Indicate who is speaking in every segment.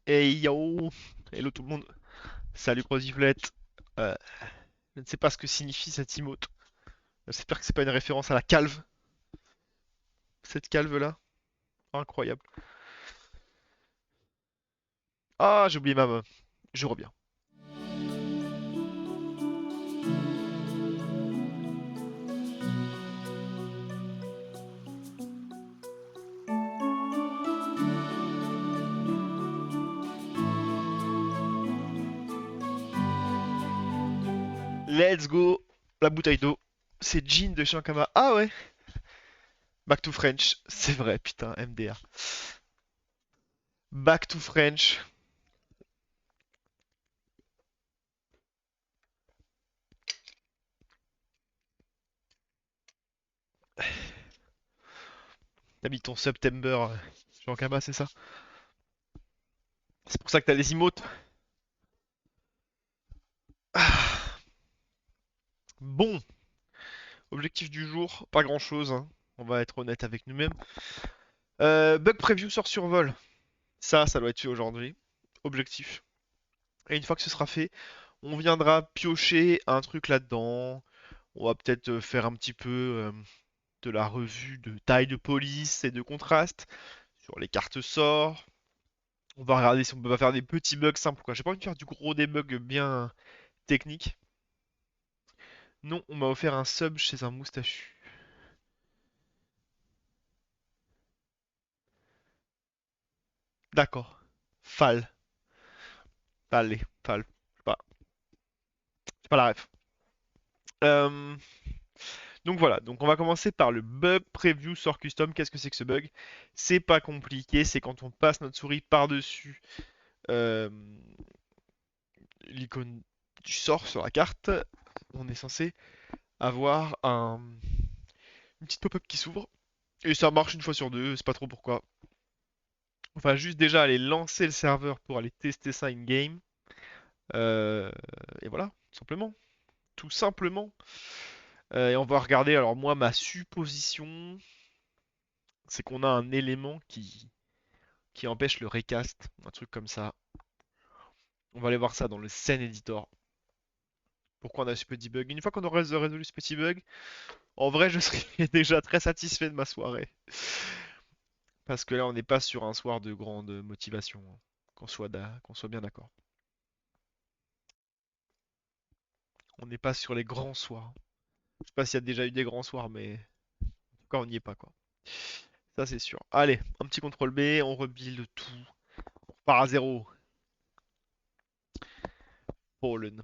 Speaker 1: Hey yo! Hello tout le monde. Salut Croziflette. Euh, je ne sais pas ce que signifie cette emote. J'espère que c'est pas une référence à la calve. Cette calve-là. Incroyable. Ah, j'ai oublié ma main. Je reviens. Let's go! La bouteille d'eau. C'est Jean de Shankama. Ah ouais! Back to French. C'est vrai, putain, MDR. Back to French. T'as mis ton September Shankama, c'est ça? C'est pour ça que t'as les emotes. Ah, bon, objectif du jour, pas grand-chose, hein. On va être honnête avec nous-mêmes. Bug preview sur survol. Ça doit être fait aujourd'hui. Objectif. Et une fois que ce sera fait, on viendra piocher un truc là-dedans. On va peut-être faire un petit peu de la revue de taille de police et de contraste sur les cartes sorts. On va regarder si on peut pas faire des petits bugs simples, quoi. J'ai pas envie de faire du gros debug bien technique. Non, on m'a offert un sub chez un moustachu. D'accord. Fal. Allez, fal. C'est pas la ref. Euh, Donc voilà, donc on va commencer par le bug preview sort custom. Qu'est-ce que c'est que ce bug? C'est pas compliqué, c'est quand on passe notre souris par-dessus euh, l'icône du sort sur la carte, on est censé avoir une petite pop-up qui s'ouvre. Et ça marche une fois sur deux, c'est pas trop pourquoi. Enfin, juste déjà aller lancer le serveur pour aller tester ça in-game. Euh, et voilà, tout simplement. Tout simplement. Et on va regarder, alors moi, ma supposition, c'est qu'on a un élément qui empêche le recast, un truc comme ça. On va aller voir ça dans le scene editor. Pourquoi on a ce petit bug? Une fois qu'on aura résolu ce petit bug, en vrai, je serais déjà très satisfait de ma soirée. Parce que là, on n'est pas sur un soir de grande motivation, hein. Qu'on soit bien d'accord. On n'est pas sur les grands soirs. Je sais pas s'il y a déjà eu des grands soirs, mais en tout cas, on n'y est pas, quoi. Ça, c'est sûr. Allez, un petit contrôle B, on rebuild tout. On repart à zéro. Pollen.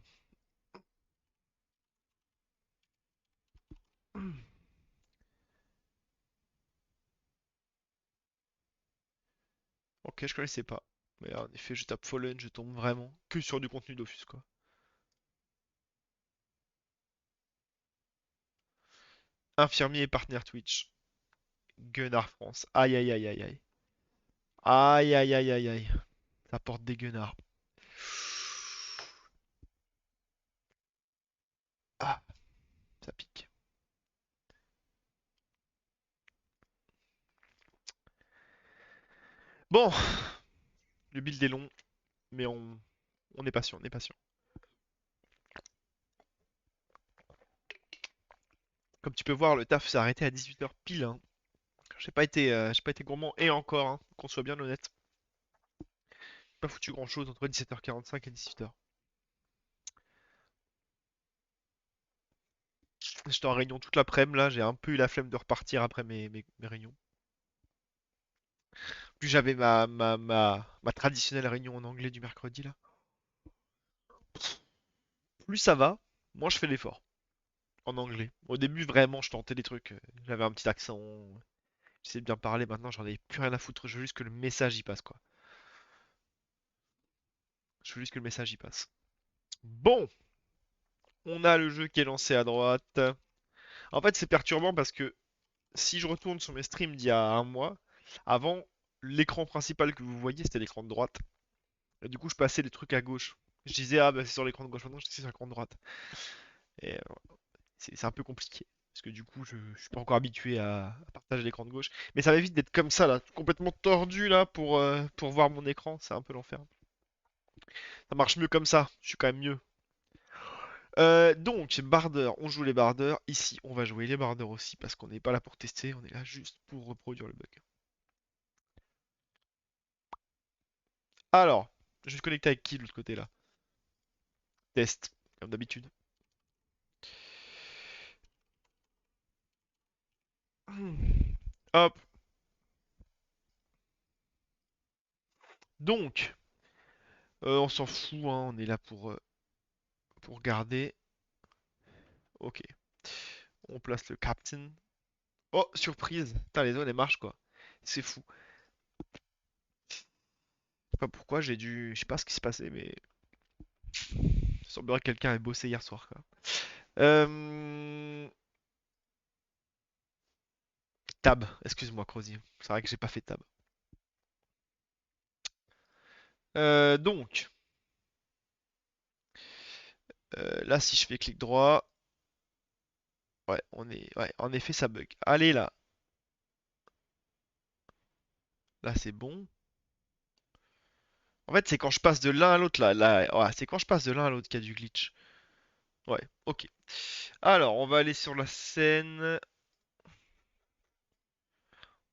Speaker 1: Ok, je connaissais pas. Mais en effet, je tape Fallen, je tombe vraiment que sur du contenu Dofus, quoi. Infirmier et partenaire Twitch. Gunnar France. Aïe aïe aïe aïe aïe. Aïe aïe aïe aïe aïe. Ça porte des guenards. Ah, ça pique. Bon, le build est long, mais on est patient, on est patient. Comme tu peux voir, le taf s'est arrêté à 18h pile, hein. J'ai pas été gourmand et encore, hein, qu'on soit bien honnête. J'ai pas foutu grand chose entre 17h45 et 18h. J'étais en réunion toute l'après-midi là, j'ai un peu eu la flemme de repartir après mes réunions. Puis j'avais ma traditionnelle réunion en anglais du mercredi là. Plus ça va, moins je fais l'effort en anglais. Au début, vraiment, je tentais des trucs. J'avais un petit accent. J'essayais de bien parler. Maintenant, j'en ai plus rien à foutre. Je veux juste que le message y passe, quoi. Je veux juste que le message y passe. Bon, on a le jeu qui est lancé à droite. En fait, c'est perturbant parce que si je retourne sur mes streams d'il y a un mois, avant, l'écran principal que vous voyez, c'était l'écran de droite. Et du coup, je passais les trucs à gauche. Je disais, ah bah c'est sur l'écran de gauche, maintenant je sais c'est sur l'écran de droite. Et c'est un peu compliqué. Parce que du coup, je suis pas encore habitué à partager l'écran de gauche. Mais ça m'évite d'être comme ça, là, complètement tordu, là, pour voir mon écran. C'est un peu l'enfer. Ça marche mieux comme ça. Je suis quand même mieux. Donc, bardeur, on joue les bardeurs. Ici, on va jouer les bardeurs aussi, parce qu'on n'est pas là pour tester, on est là juste pour reproduire le bug. Alors, je vais me connecter avec qui de l'autre côté, là? Test, comme d'habitude. Hop. Donc, on s'en fout, hein, on est là pour garder. Ok. On place le captain. Oh, surprise! Putain, les zones, elles marchent, quoi. C'est fou. Je sais pas pourquoi, j'ai dû... Je sais pas ce qui s'est passé, mais... Il semblerait que quelqu'un ait bossé hier soir, quoi. Euh... Tab, excuse-moi, Crozy. C'est vrai que j'ai pas fait tab. Donc, là, si je fais clic droit... Ouais, Ouais, en effet, ça bug. Allez, là. Là, c'est bon. En fait, c'est quand je passe de l'un à l'autre, là, ouais, c'est quand je passe de l'un à l'autre qu'il y a du glitch. Ouais, ok. Alors, on va aller sur la scène.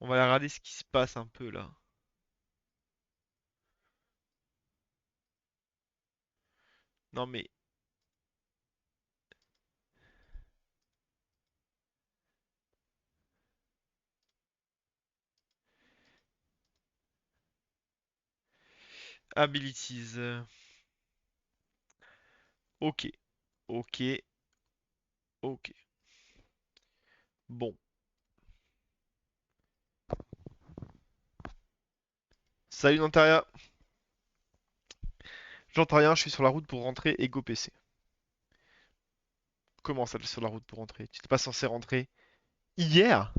Speaker 1: On va regarder ce qui se passe un peu là. Non mais, abilities. Ok, ok, ok. Bon. Salut Nantaria. J'entends rien, je suis sur la route pour rentrer et go PC. Comment ça, sur la route pour rentrer? Tu n'étais pas censé rentrer hier?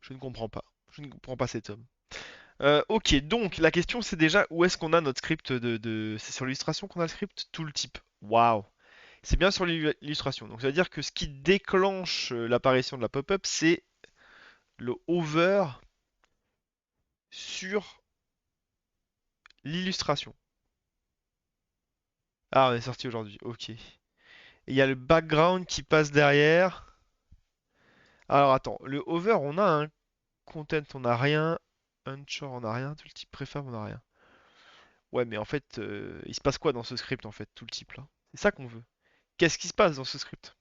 Speaker 1: Je ne comprends pas. Je ne comprends pas cet homme. Ok, donc la question c'est déjà où est-ce qu'on a notre script C'est sur l'illustration qu'on a le script tooltip. Waouh. C'est bien sur l'illustration. Donc ça veut dire que ce qui déclenche l'apparition de la pop-up, c'est le hover sur l'illustration. Ah, on est sorti aujourd'hui, ok. Et il y a le background qui passe derrière. Alors attends, le hover, on a un content, on a rien. Unchore, on a rien. Tout le type préfab, on a rien. Ouais, mais en fait, il se passe quoi dans ce script en fait, tout le type là? C'est ça qu'on veut. Qu'est-ce qui se passe dans ce script?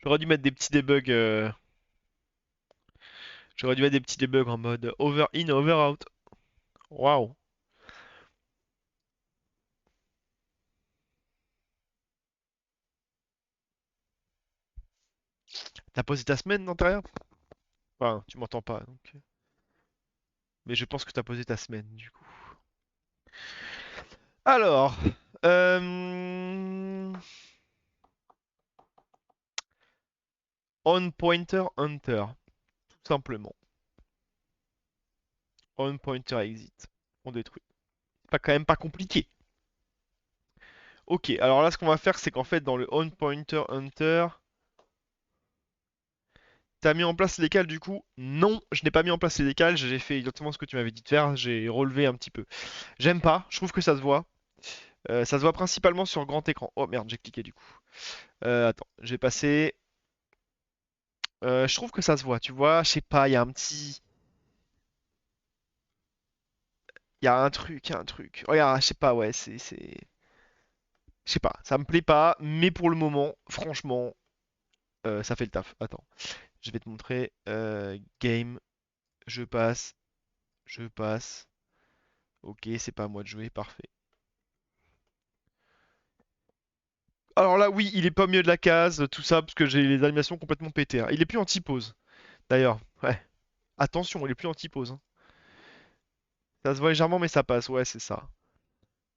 Speaker 1: J'aurais dû mettre des petits debugs. J'aurais dû mettre des petits debugs en mode over in, over out. Waouh. T'as posé ta semaine dans Terraria? Enfin, tu m'entends pas, donc. Mais je pense que t'as posé ta semaine, du coup. Alors, on pointer hunter, tout simplement. On pointer exit. On détruit. Pas quand même pas compliqué. Ok, alors là ce qu'on va faire c'est qu'en fait dans le on pointer hunter, t'as mis en place les décals du coup? Non, je n'ai pas mis en place les décals, j'ai fait exactement ce que tu m'avais dit de faire, j'ai relevé un petit peu. J'aime pas, je trouve que ça se voit. Ça se voit principalement sur grand écran. Oh merde, j'ai cliqué du coup. Attends, j'ai passé. Je trouve que ça se voit, tu vois, je sais pas, il y a un petit. Il y a un truc, il y a un truc. Regarde, je sais pas, ouais, je sais pas, ça me plaît pas, mais pour le moment, franchement, ça fait le taf. Attends, je vais te montrer. Game, je passe, je passe. Ok, c'est pas à moi de jouer, parfait. Alors là, oui, il est pas au milieu de la case, tout ça, parce que j'ai les animations complètement pétées, hein. Il est plus anti-pause, d'ailleurs. Ouais. Attention, il est plus anti-pause, hein. Ça se voit légèrement, mais ça passe, ouais, c'est ça.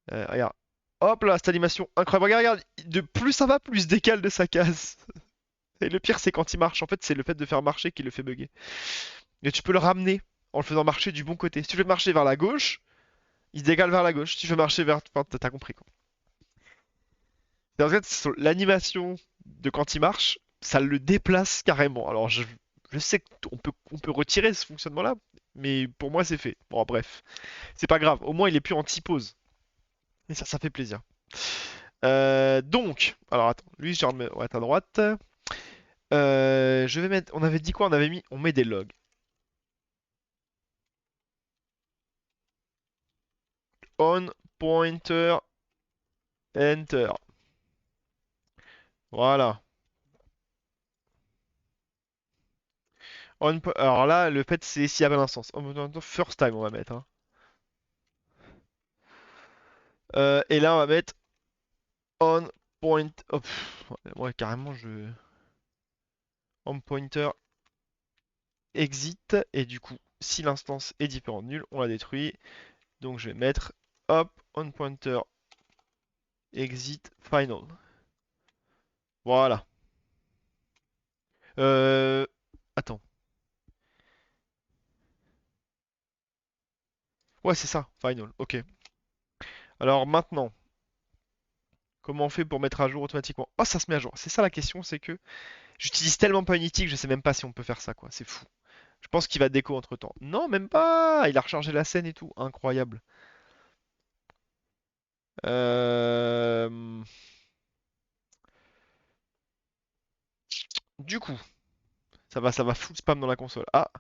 Speaker 1: Regarde. Hop là, cette animation incroyable. Regarde, regarde, de plus ça va, plus il se décale de sa case. Et le pire, c'est quand il marche. En fait, c'est le fait de faire marcher qui le fait bugger. Et tu peux le ramener en le faisant marcher du bon côté. Si tu fais marcher vers la gauche, il se décale vers la gauche. Si tu fais marcher vers... Enfin, t'as compris quoi. En fait, l'animation de quand il marche, ça le déplace carrément. Alors je sais qu'on peut retirer ce fonctionnement-là, mais pour moi c'est fait. Bon, bref, c'est pas grave. Au moins il est plus anti-pause. Et ça fait plaisir. Donc, alors attends, lui je vais remettre à droite. Je vais mettre. On avait dit quoi? On met des logs. On pointer enter. Voilà. Alors là, le fait c'est s'il y avait l'instance. First time on va mettre, hein. Et là on va mettre on point. Oh, ouais, carrément je. On pointer exit. Et du coup, si l'instance est différente de nulle, on la détruit. Donc je vais mettre hop on pointer exit final. Voilà. Euh... Attends. Ouais, c'est ça, final. Ok. Alors maintenant, comment on fait pour mettre à jour automatiquement? Oh, ça se met à jour. C'est ça la question, c'est que j'utilise tellement pas Unity que je sais même pas si on peut faire ça, quoi. C'est fou. Je pense qu'il va déco entre temps. Non, même pas. Il a rechargé la scène et tout. Incroyable. Euh... Du coup, ça va full spam dans la console. Ah,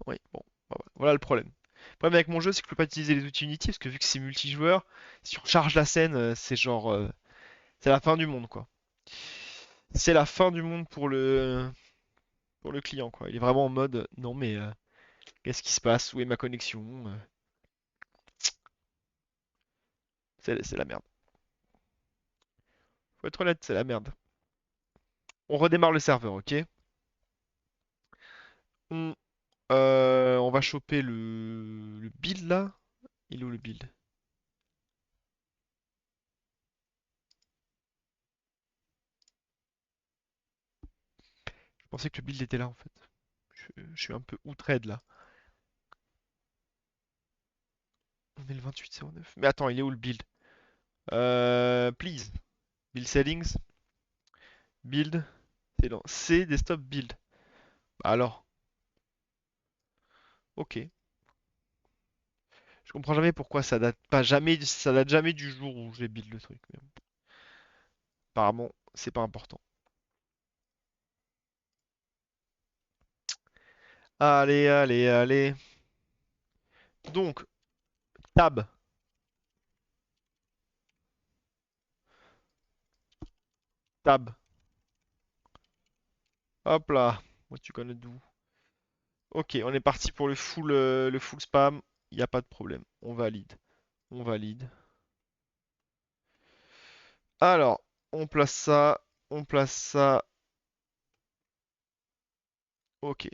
Speaker 1: oui, bon, voilà le problème. Le problème avec mon jeu, c'est que je peux pas utiliser les outils Unity parce que vu que c'est multijoueur, si on recharge la scène, c'est genre, c'est la fin du monde, quoi. C'est la fin du monde pour le client, quoi. Il est vraiment en mode, non mais qu'est-ce qui se passe? Où est ma connexion? C'est la merde. Faut être honnête, c'est la merde. On redémarre le serveur, ok? On, on va choper le build là. Il est où le build? Je pensais que le build était là en fait. Je suis un peu outré là. On est le 28/09. Mais attends, il est où le build? Please. Build settings. Build. C'est dans C desktop build. Bah alors, ok. Je comprends jamais pourquoi ça date jamais du jour où j'ai build le truc. Mais bon, apparemment, c'est pas important. Allez, allez, allez. Donc, tab. Tab. Hop là. Moi, tu connais d'où. Ok, on est parti pour le full spam. Il n'y a pas de problème. On valide. On valide. Alors, on place ça. On place ça. Ok.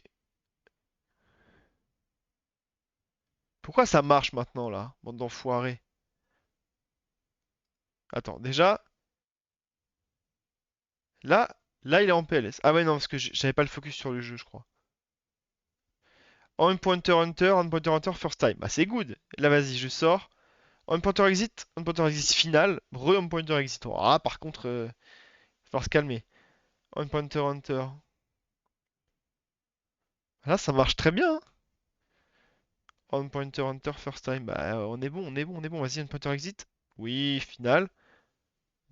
Speaker 1: Pourquoi ça marche maintenant là? Bande d'enfoirés. Attends, déjà, là, là il est en PLS. Ah ouais, non, parce que j'avais pas le focus sur le jeu, je crois. On pointer hunter, first time. Bah c'est good. Là, vas-y, je sors. On pointer exit final. On pointer exit. Ah, par contre, il va falloir se calmer. On pointer hunter. Là, ça marche très bien, hein. On pointer hunter, first time. Bah, on est bon, on est bon, on est bon. Vas-y, on pointer exit. Oui, final.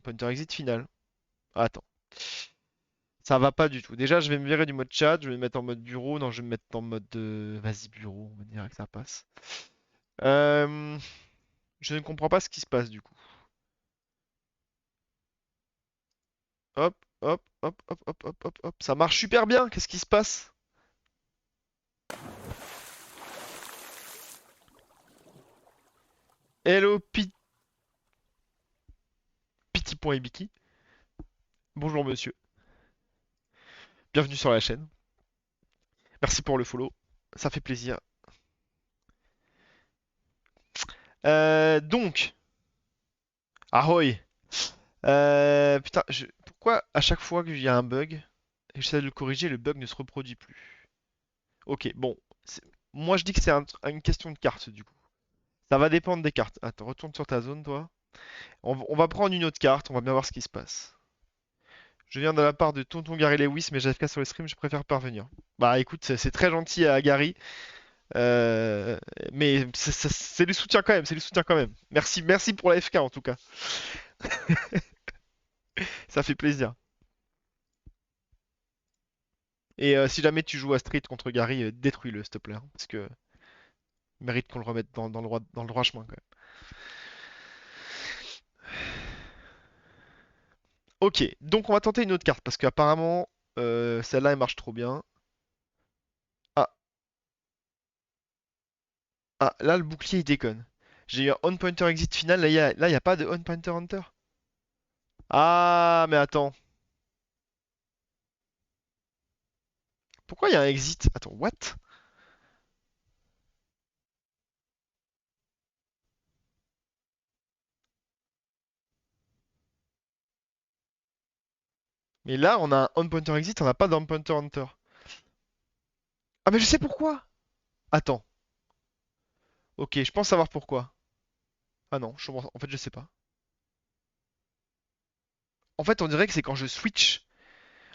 Speaker 1: Pointer exit final. Attends. Ça va pas du tout. Déjà, je vais me virer du mode chat, je vais me mettre en mode bureau. Non, je vais me mettre en mode vas-y bureau, on va dire que ça passe. Euh, Je ne comprends pas ce qui se passe du coup. Hop, hop, hop, hop, hop, hop, hop, hop. Ça marche super bien. Qu'est-ce qui se passe? Hello, Pity.ibiki. Bonjour monsieur. Bienvenue sur la chaîne. Merci pour le follow. Ça fait plaisir. Donc, Ahoy. Putain, pourquoi à chaque fois qu'il y a un bug et que j'essaie de le corriger, le bug ne se reproduit plus? Ok, bon. Moi je dis que c'est une question de carte du coup. Ça va dépendre des cartes. Attends, retourne sur ta zone, toi. On va prendre une autre carte, on va bien voir ce qui se passe. Je viens de la part de Tonton Gary Lewis, mais j'AFK sur le stream, je préfère parvenir. Bah écoute, c'est très gentil à Gary, euh, mais c'est du soutien quand même, c'est du soutien quand même. Merci, merci pour la FK en tout cas, ça fait plaisir. Et si jamais tu joues à Street contre Gary, détruis-le s'il te plaît, hein, parce que il mérite qu'on le remette dans le droit chemin quand même. Ok, donc on va tenter une autre carte, parce qu'apparemment, celle-là elle marche trop bien. Ah, ah, là le bouclier il déconne. J'ai eu un on-pointer exit final, là, y a pas de on-pointer hunter. Ah, mais attends. Pourquoi il y a un exit? Attends, what? Mais là, on a un on-pointer exit, on n'a pas d'on-pointer hunter. Ah, mais je sais pourquoi! Attends. Ok, je pense savoir pourquoi. Ah non, en fait, je sais pas. En fait, on dirait que c'est quand je switch.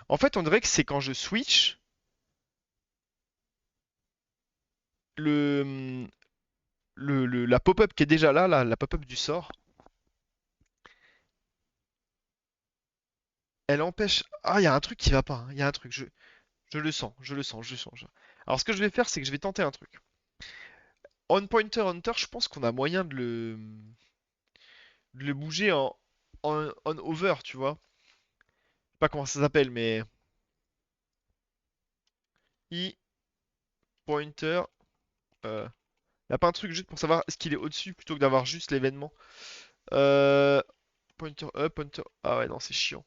Speaker 1: En fait, on dirait que c'est quand je switch le, la pop-up qui est déjà là, la pop-up du sort. Elle empêche. Ah, il y a un truc qui va pas, hein. Il y a un truc. Je le sens, je le sens, je le sens. Alors, ce que je vais faire, c'est que je vais tenter un truc. On Pointer Hunter, je pense qu'on a moyen de le bouger en over, tu vois. Je sais pas comment ça s'appelle, mais I Pointer. Y a pas un truc juste pour savoir est-ce qu'il est au-dessus plutôt que d'avoir juste l'événement. Euh, Pointer up, pointer. Ah ouais, non, c'est chiant.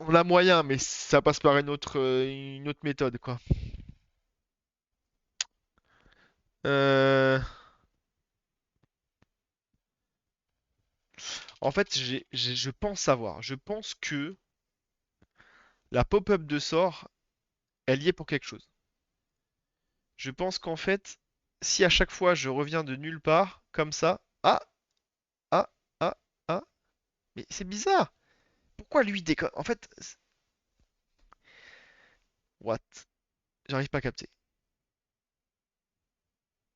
Speaker 1: On a moyen, mais ça passe par une autre méthode, quoi. Euh, En fait, je pense savoir. Je pense que la pop-up de sort, elle y est pour quelque chose. Je pense qu'en fait, si à chaque fois je reviens de nulle part, comme ça, ah, ah, ah, ah, mais c'est bizarre. Pourquoi lui déconne? En fait, what? J'arrive pas à capter.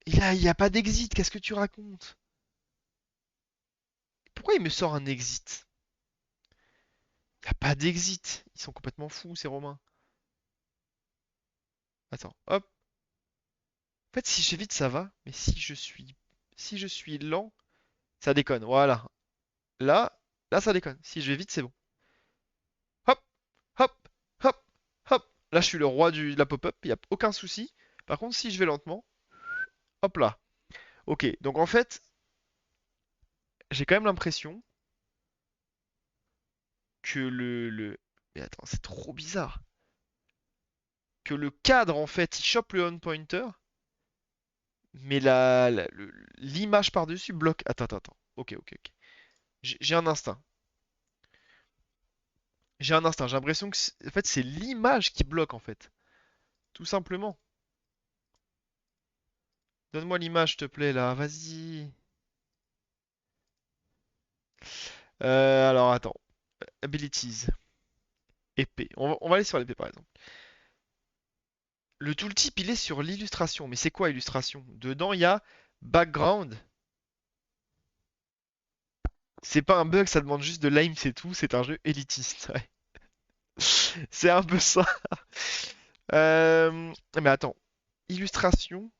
Speaker 1: Il y a pas d'exit, qu'est-ce que tu racontes? Pourquoi il me sort un exit? Il y a pas d'exit. Ils sont complètement fous, ces Romains. Attends, hop. En fait, si j'évite, ça va, mais si je suis lent, ça déconne. Voilà. Là, là, ça déconne. Si je vais vite, c'est bon. Hop, hop, hop, hop. Là, je suis le roi de la pop-up, il n'y a aucun souci. Par contre, si je vais lentement, hop là. Ok, donc en fait, j'ai quand même l'impression que Mais attends, c'est trop bizarre. Que le cadre, en fait, il chope le on-pointer, mais l'image par-dessus bloque. Attends, attends, attends. Ok, ok, ok. J'ai un instinct. J'ai un instinct. J'ai l'impression que, en fait, c'est l'image qui bloque, en fait. Tout simplement. Donne-moi l'image, s'il te plaît, là. Vas-y. Alors, attends. Abilities. Épée. On va aller sur l'épée, par exemple. Le tooltip, il est sur l'illustration. Mais c'est quoi illustration? Dedans, il y a background. C'est pas un bug, ça demande juste de l'aim, c'est tout. C'est un jeu élitiste. Ouais. C'est un peu ça. Mais attends. Illustration,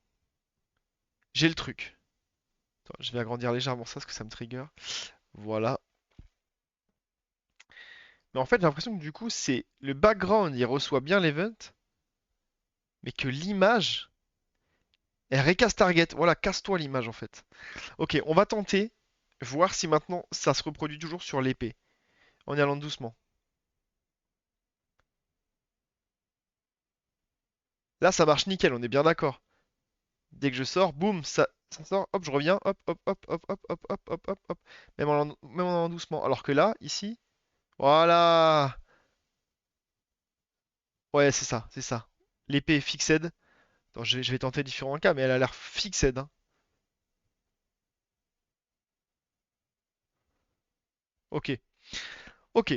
Speaker 1: j'ai le truc. Attends, je vais agrandir légèrement ça parce que ça me trigger. Voilà. Mais en fait, j'ai l'impression que du coup, c'est le background, il reçoit bien l'event, mais que l'image, elle recasse target. Voilà, casse-toi l'image en fait. Ok, on va tenter, voir si maintenant ça se reproduit toujours sur l'épée, en y allant doucement. Là, ça marche nickel, on est bien d'accord. Dès que je sors, boum, ça sort, hop, je reviens, hop, hop, hop, hop, hop, hop, hop, hop, hop, hop, même en allant doucement. Alors que là, ici, voilà. Ouais, c'est ça, c'est ça. L'épée est fixed. Attends, je vais tenter différents cas, mais elle a l'air fixed, hein. Ok. Ok.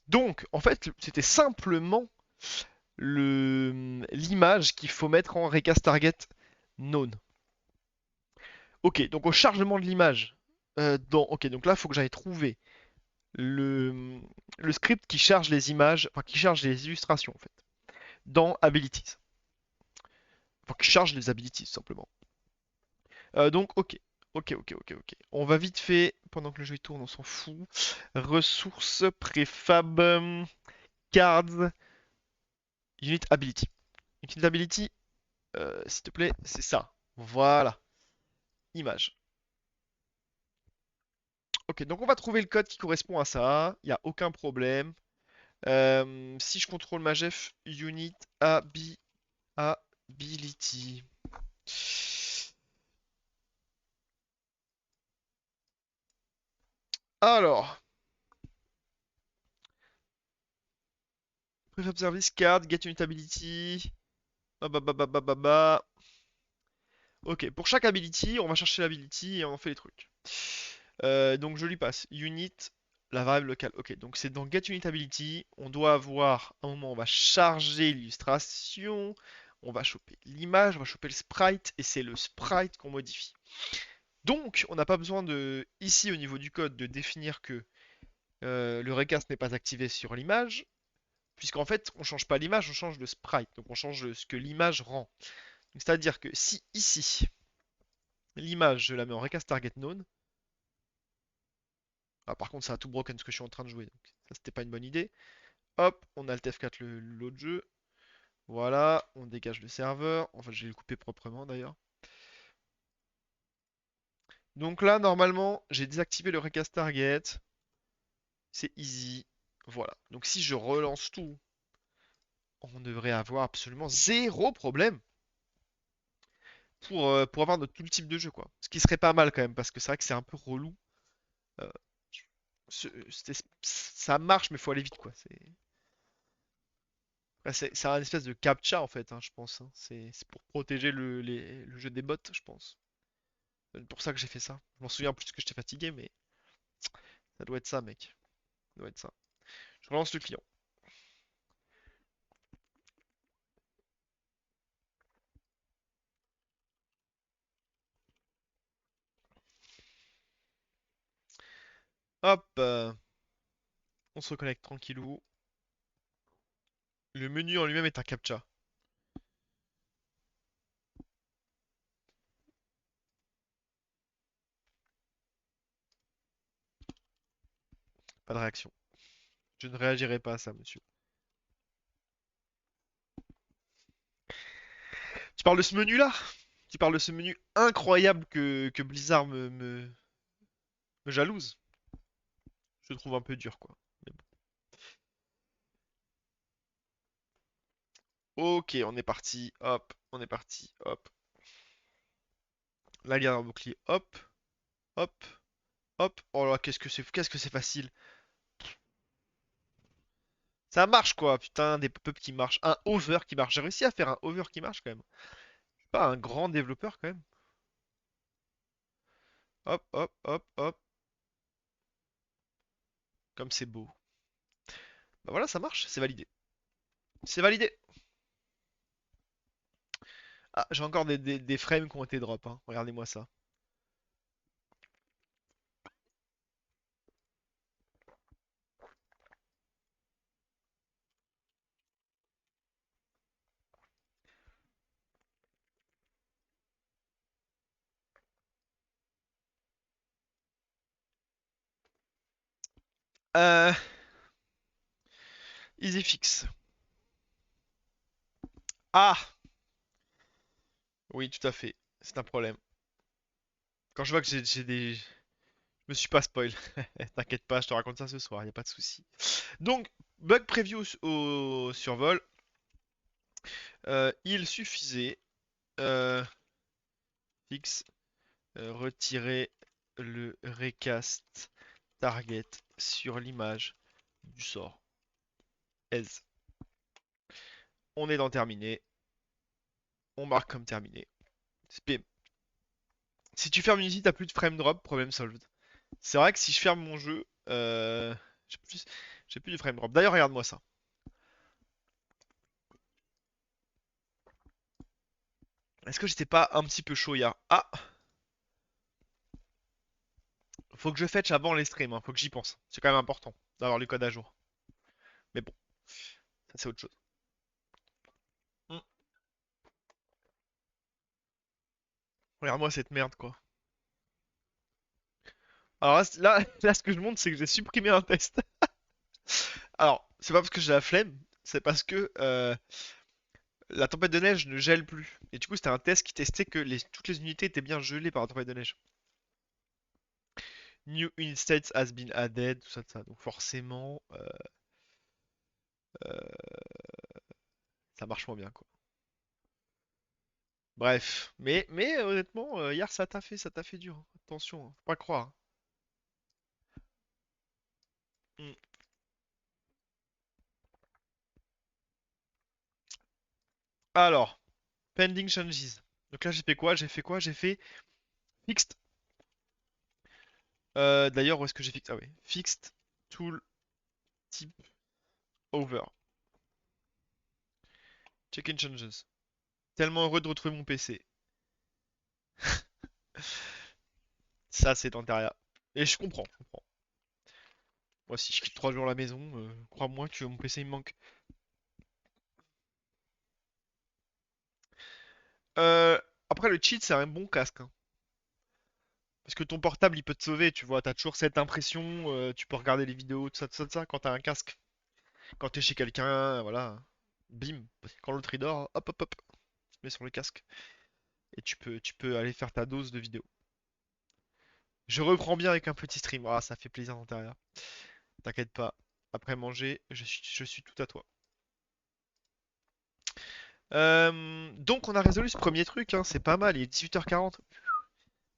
Speaker 1: Donc, en fait, c'était simplement l'image qu'il faut mettre en recast target known. Ok, donc au chargement de l'image, ok, donc là, il faut que j'aille trouver le, le script qui charge les images, enfin qui charge les illustrations en fait, dans Abilities. Enfin, qui charge les abilities, tout simplement. Donc, ok. Ok. On va vite fait, pendant que le jeu tourne, on s'en fout. Ressources, préfab, cards, unit ability. Unit ability, s'il te plaît, c'est ça. Voilà. Image. Ok, donc on va trouver le code qui correspond à ça. Il n'y a aucun problème. Si je contrôle ma Jeff, unit ability. Alors, prefab service card, get unit ability. Bah, bah, bah, bah, bah, bah, bah. Ok, pour chaque ability, on va chercher l'ability et on fait les trucs. Donc je lui passe unit, la variable locale. Ok, donc c'est dans get unit ability. On doit avoir un moment, on va charger l'illustration, on va choper l'image, on va choper le sprite et c'est le sprite qu'on modifie. Donc on n'a pas besoin de, ici au niveau du code, de définir que le recast n'est pas activé sur l'image, puisqu'en fait on change pas l'image, on change le sprite. Donc on change ce que l'image rend. C'est-à-dire que si ici l'image, je la mets en recast target known. Ah, par contre, ça a tout broken ce que je suis en train de jouer. Donc ça, c'était pas une bonne idée. Hop, on a Alt F4 l'autre jeu. Voilà, on dégage le serveur. Enfin, je vais le couper proprement d'ailleurs. Donc là, normalement, j'ai désactivé le recast target. C'est easy. Voilà. Donc si je relance tout, on devrait avoir absolument zéro problème pour avoir notre tout le type de jeu, quoi. Ce qui serait pas mal quand même, parce que c'est vrai que c'est un peu relou. Euh, ça marche, mais faut aller vite, quoi. C'est un espèce de captcha en fait, hein, je pense, hein. C'est pour protéger le jeu des bots, je pense. C'est pour ça que j'ai fait ça. Je m'en souviens plus que j'étais fatigué, mais ça doit être ça, mec. Ça doit être ça. Je relance le client. Hop, on se reconnecte tranquillou. Le menu en lui-même est un captcha. Pas de réaction. Je ne réagirai pas à ça, monsieur. Tu parles de ce menu-là? Tu parles de ce menu incroyable que Blizzard me jalouse? Je le trouve un peu dur, quoi. Mais bon. Ok, on est parti. Hop, on est parti. Hop. La garde en bouclier. Hop, hop, hop. Oh là, qu'est-ce que c'est facile. Ça marche quoi, putain, des pop-up qui marchent. Un hover qui marche. J'ai réussi à faire un hover qui marche quand même. Je suis pas un grand développeur quand même. Hop, hop, hop, hop. Comme c'est beau. Bah voilà, ça marche, c'est validé. C'est validé. Ah, j'ai encore des frames qui ont été drop, hein. Regardez-moi ça. Euh, Easy fix. Ah! Oui, tout à fait. C'est un problème. Quand je vois que j'ai des... Je me suis pas spoil. T'inquiète pas, je te raconte ça ce soir, y a pas de souci. Donc, bug preview au survol. Il suffisait... Euh, fix retirer le recast target sur l'image du sort. As. On est dans terminé. On marque comme terminé. Spim. Si tu fermes Unity, t'as plus de frame drop, problème solved. C'est vrai que si je ferme mon jeu, Euh, j'ai plus, j'ai plus de frame drop. D'ailleurs, regarde-moi ça. Est-ce que j'étais pas un petit peu chaud hier? Ah, faut que je fetch avant les streams, hein, faut que j'y pense. C'est quand même important d'avoir le code à jour. Mais bon, ça c'est autre chose. Hmm. Regarde-moi cette merde, quoi. Alors là, là, ce que je montre, c'est que j'ai supprimé un test. Alors, c'est pas parce que j'ai la flemme, c'est parce que la tempête de neige ne gèle plus. Et du coup, c'était un test qui testait que toutes les unités étaient bien gelées par la tempête de neige. New instance has been added, tout ça, tout ça. Donc forcément, ça marche moins bien, quoi. Bref, mais honnêtement, hier ça t'a fait dur, hein. Attention, hein, faut pas croire, hein. Hmm. Alors, pending changes. Donc là, j'ai fait quoi? J'ai fait quoi? J'ai fait fixed. D'ailleurs, où est-ce que j'ai fixed? Ah oui, fixed tool type over. Check-in changes. Tellement heureux de retrouver mon PC. Ça, c'est Antaria. Et je comprends, je comprends. Moi, si je quitte 3 jours la maison, crois-moi que mon PC il me manque. Euh, Après, le cheat, c'est un bon casque, hein. Parce que ton portable, il peut te sauver, tu vois. T'as toujours cette impression, tu peux regarder les vidéos, tout ça, quand t'as un casque. Quand t'es chez quelqu'un, voilà. Bim. Quand l'autre il dort, hop, hop, hop. Tu te mets sur le casque. Et tu peux aller faire ta dose de vidéo. Je reprends bien avec un petit stream. Ah, ça fait plaisir d'intérieur. T'inquiète pas. Après manger, je suis tout à toi. Donc on a résolu ce premier truc, hein, c'est pas mal, il est 18h40.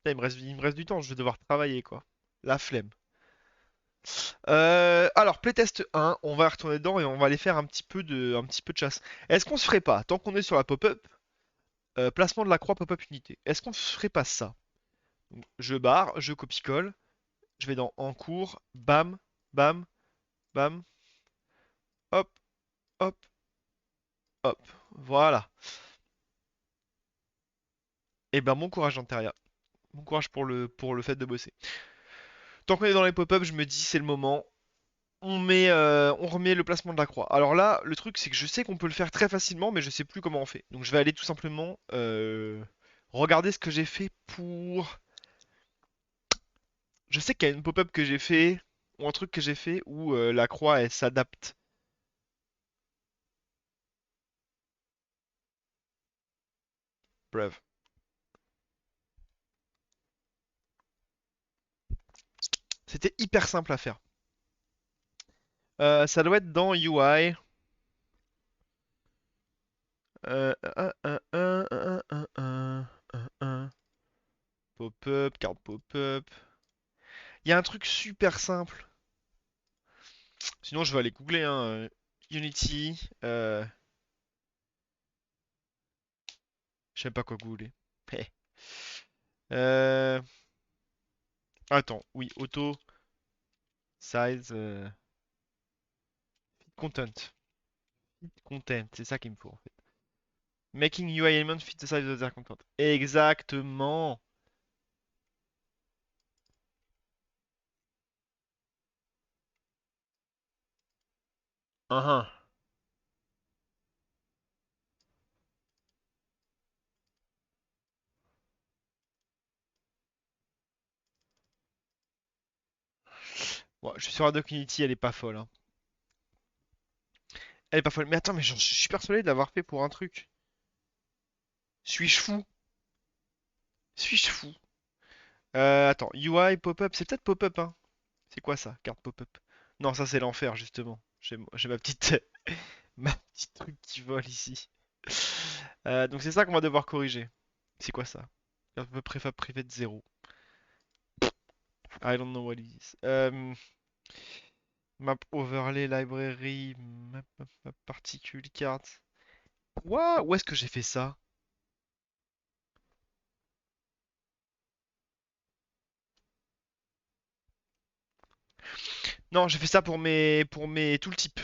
Speaker 1: Là, il me reste du temps, je vais devoir travailler quoi. La flemme. Alors, playtest 1, on va retourner dedans et on va aller faire un petit peu de chasse. Est-ce qu'on se ferait pas, tant qu'on est sur la pop-up, placement de la croix pop-up unité, est-ce qu'on se ferait pas ça? Donc, je barre, je copie-colle, je vais dans en cours, bam, bam, bam, hop, hop, hop. Voilà. Et ben bon courage Anteria. Bon courage pour le fait de bosser. Tant qu'on est dans les pop-up, je me dis c'est le moment. On remet le placement de la croix. Alors là, le truc c'est que je sais qu'on peut le faire très facilement, mais je sais plus comment on fait. Donc je vais aller tout simplement regarder ce que j'ai fait pour. Je sais qu'il y a une pop-up que j'ai fait ou un truc que j'ai fait où la croix elle s'adapte. Bref. C'était hyper simple à faire. Ça doit être dans UI. Pop-up, carte pop-up. Il y a un truc super simple. Sinon, je vais aller googler, hein. Unity. Je sais pas quoi googler. Heh. Euh, Attends, oui, auto, size, content. Content, c'est ça qu'il me faut en fait. Making UI element fit the size of their content. Exactement. Uhum. Bon, je suis sur Adobe Unity, elle est pas folle, hein. Elle est pas folle. Mais attends, mais je suis persuadé d'avoir fait pour un truc. Suis-je fou? Suis-je fou? Attends, UI pop-up, c'est peut-être pop-up, hein. C'est quoi ça, carte pop-up? Non, ça c'est l'enfer justement. J'ai ma petite ma petite truc qui vole ici. Donc c'est ça qu'on va devoir corriger. C'est quoi ça? Un peu préfab privé de 0. I don't know what it is. Map overlay library, map particle card. Quoi? Où est-ce que j'ai fait ça? Non, j'ai fait ça pour mes tooltips.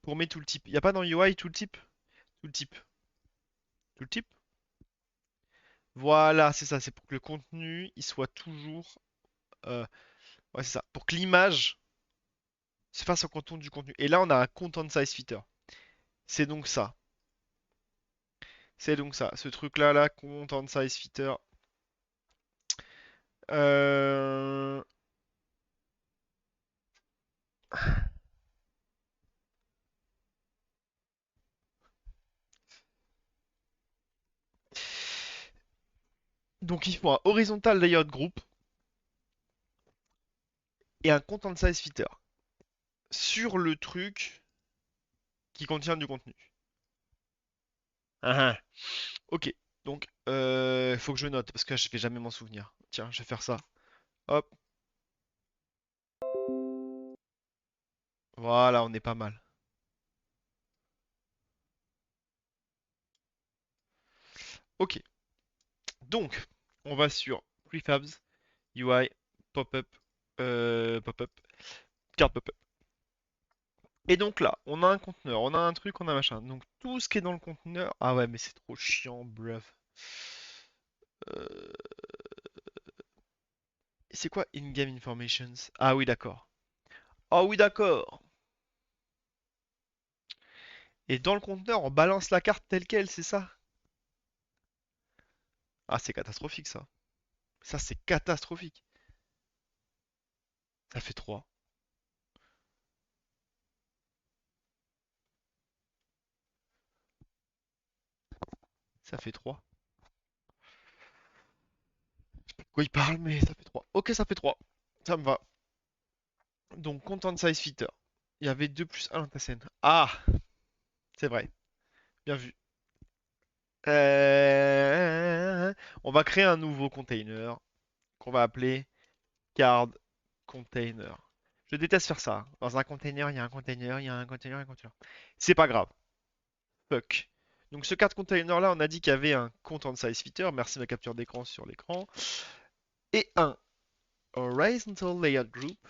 Speaker 1: Pour mes tooltips. Y a pas dans UI tooltip? Tooltip. Tooltip? Voilà, c'est ça. C'est pour que le contenu, il soit toujours. Ouais, c'est ça. Pour que l'image se fasse en contenu du contenu. Et là, on a un content size feature. C'est donc ça. C'est donc ça. Ce truc-là, là, content size feature. Euh, Donc, il faut un horizontal layout group et un content size feature sur le truc qui contient du contenu. Ah, ah. Ok. Donc, faut que je note parce que je vais jamais m'en souvenir. Tiens, je vais faire ça. Hop. Voilà, on est pas mal. Ok. Donc, on va sur prefabs, UI, pop-up, pop-up, carte pop-up. Et donc là, on a un conteneur, on a un truc, on a machin. Donc tout ce qui est dans le conteneur. Ah ouais, mais c'est trop chiant, bref. Euh, C'est quoi in-game informations? Ah oui, d'accord. Ah oui, d'accord. Et dans le conteneur, on balance la carte telle quelle, c'est ça? Ah, c'est catastrophique ça. Ça, c'est catastrophique. Ça fait 3. Ça fait 3. Quoi il parle, mais ça fait 3. Ok, ça fait 3. Ça me va. Donc, content size fitter. Il y avait 2 plus 1 dans ta scène. Ah, c'est vrai. Bien vu. On va créer un nouveau container qu'on va appeler card container. Je déteste faire ça. Dans un container, il y a un container, il y a un container, il y a un container. C'est pas grave. Fuck. Donc ce card container là, on a dit qu'il y avait un content size feature. Merci de la capture d'écran sur l'écran. Et un horizontal layout group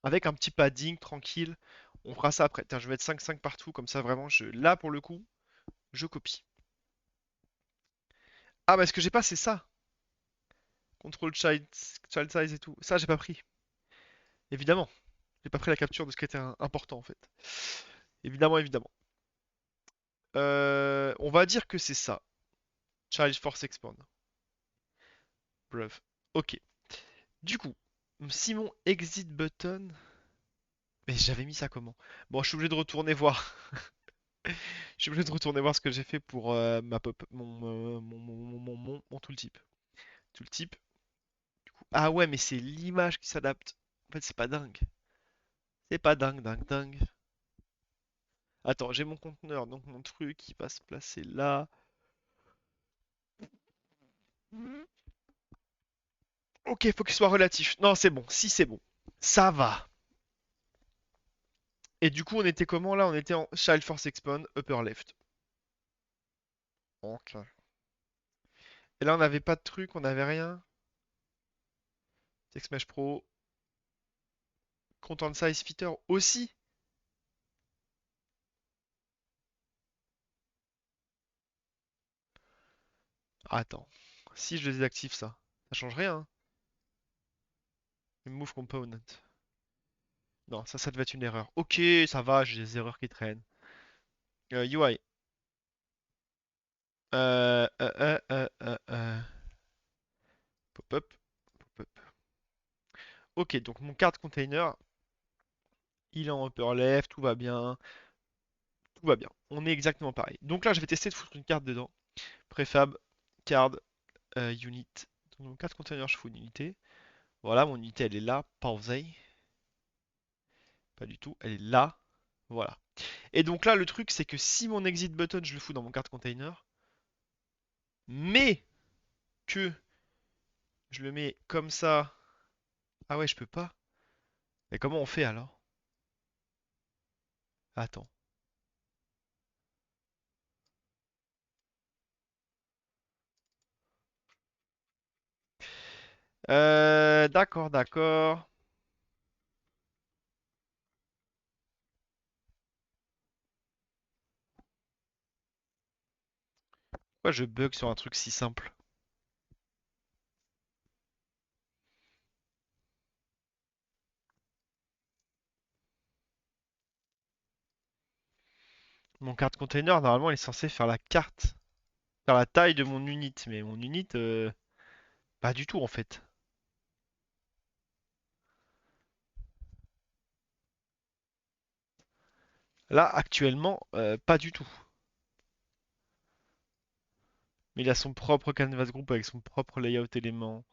Speaker 1: avec un petit padding tranquille. On fera ça après. Tiens, je vais mettre 5-5 partout. Comme ça, vraiment, là pour le coup, je copie. Ah, mais ce que j'ai pas, c'est ça. Control child size et tout. Ça, j'ai pas pris. Évidemment. J'ai pas pris la capture de ce qui était important en fait. Évidemment, évidemment. On va dire que c'est ça. Child Force Expand. Bref. Ok. Du coup, si mon exit button. Mais j'avais mis ça comment? Bon, je suis obligé de retourner voir. Je suis obligé de retourner voir ce que j'ai fait pour ma pop, mon tooltip. Tooltip. Du coup. Ah ouais, mais c'est l'image qui s'adapte. En fait, c'est pas dingue. C'est pas dingue, dingue, dingue. Attends, j'ai mon conteneur, donc mon truc qui va se placer là. Ok, faut qu'il soit relatif. Non, c'est bon. Si, c'est bon. Ça va. Et du coup, on était comment là? On était en Child Force Expand, upper left. Ok. Et là, on n'avait pas de truc, on n'avait rien. Text Mesh Pro, Content Size Fitter aussi. Attends. Si je désactive ça, ça change rien, hein. Move Component. Non, ça devait être une erreur. Ok, ça va, j'ai des erreurs qui traînent. UI. Pop-up. Pop-up. Ok, donc mon card container, il est en upper left, tout va bien. Tout va bien. On est exactement pareil. Donc là, je vais tester de foutre une carte dedans. Prefab, card, unit. Donc mon card container, je fous une unité. Voilà, mon unité, elle est là. Pausée. Pas du tout. Elle est là. Voilà. Et donc là, le truc, c'est que si mon exit button, je le fous dans mon card container, mais que je le mets comme ça. Ah ouais, je peux pas. Mais comment on fait alors? Attends. D'accord, d'accord. Pourquoi je bug sur un truc si simple? Mon carte container, normalement, il est censé faire la carte, faire la taille de mon unit, mais mon unit, pas du tout en fait. Là, actuellement, pas du tout. Mais il a son propre canvas group avec son propre layout élément.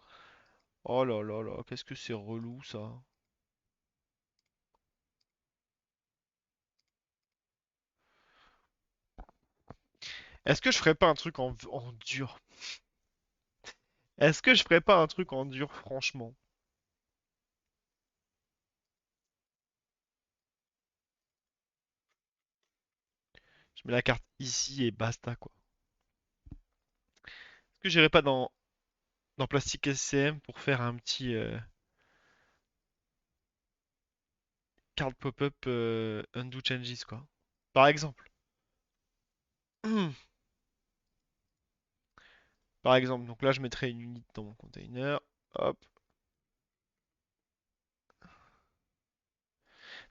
Speaker 1: Oh là là là, qu'est-ce que c'est relou ça. Est-ce que je ferais pas un truc en dur? Est-ce que je ferais pas un truc en dur, franchement? Je mets la carte ici et basta quoi. Est-ce que j'irais pas dans Plastic SCM pour faire un petit card pop-up undo changes quoi? Par exemple. Par exemple, donc là je mettrais une unité dans mon container. Hop.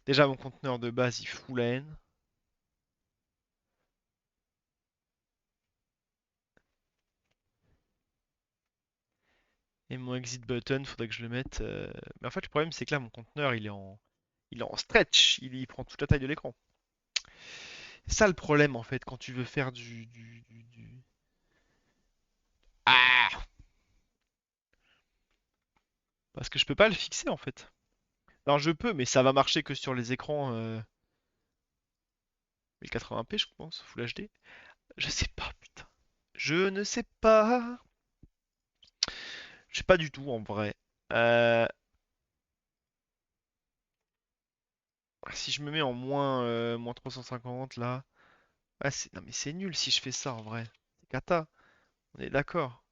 Speaker 1: Déjà mon conteneur de base il fout la haine. Et mon exit button, faudrait que je le mette. Mais en fait le problème c'est que là mon conteneur il est en stretch, il prend toute la taille de l'écran. C'est ça le problème en fait quand tu veux faire Ah! Parce que je peux pas le fixer en fait. Alors je peux, mais ça va marcher que sur les écrans 1080p je pense, Full HD. Je sais pas, putain. Je ne sais pas. Je sais pas du tout en vrai. Euh, Si je me mets en moins 350 là. Ah, non mais c'est nul si je fais ça en vrai. C'est cata, on est d'accord.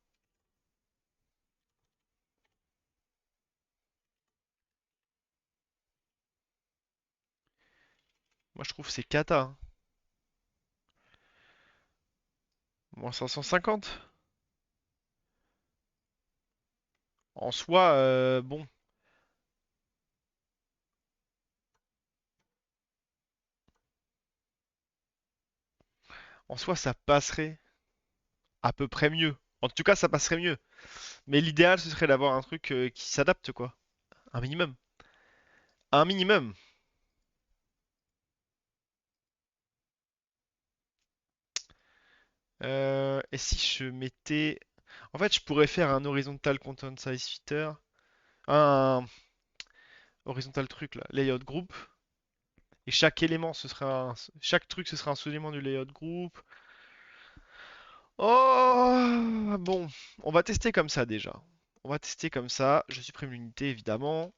Speaker 1: Moi je trouve que c'est cata, hein. Moins 550. En soi, bon. En soi ça passerait à peu près mieux. En tout cas ça passerait mieux. Mais l'idéal ce serait d'avoir un truc qui s'adapte quoi. Un minimum. Un minimum. Et si je mettais... En fait, je pourrais faire un horizontal content size fitter. Un horizontal truc là. Layout group. Et chaque élément, chaque truc, ce sera un sous-élément du layout group. Oh, bon. On va tester comme ça déjà. On va tester comme ça. Je supprime l'unité évidemment.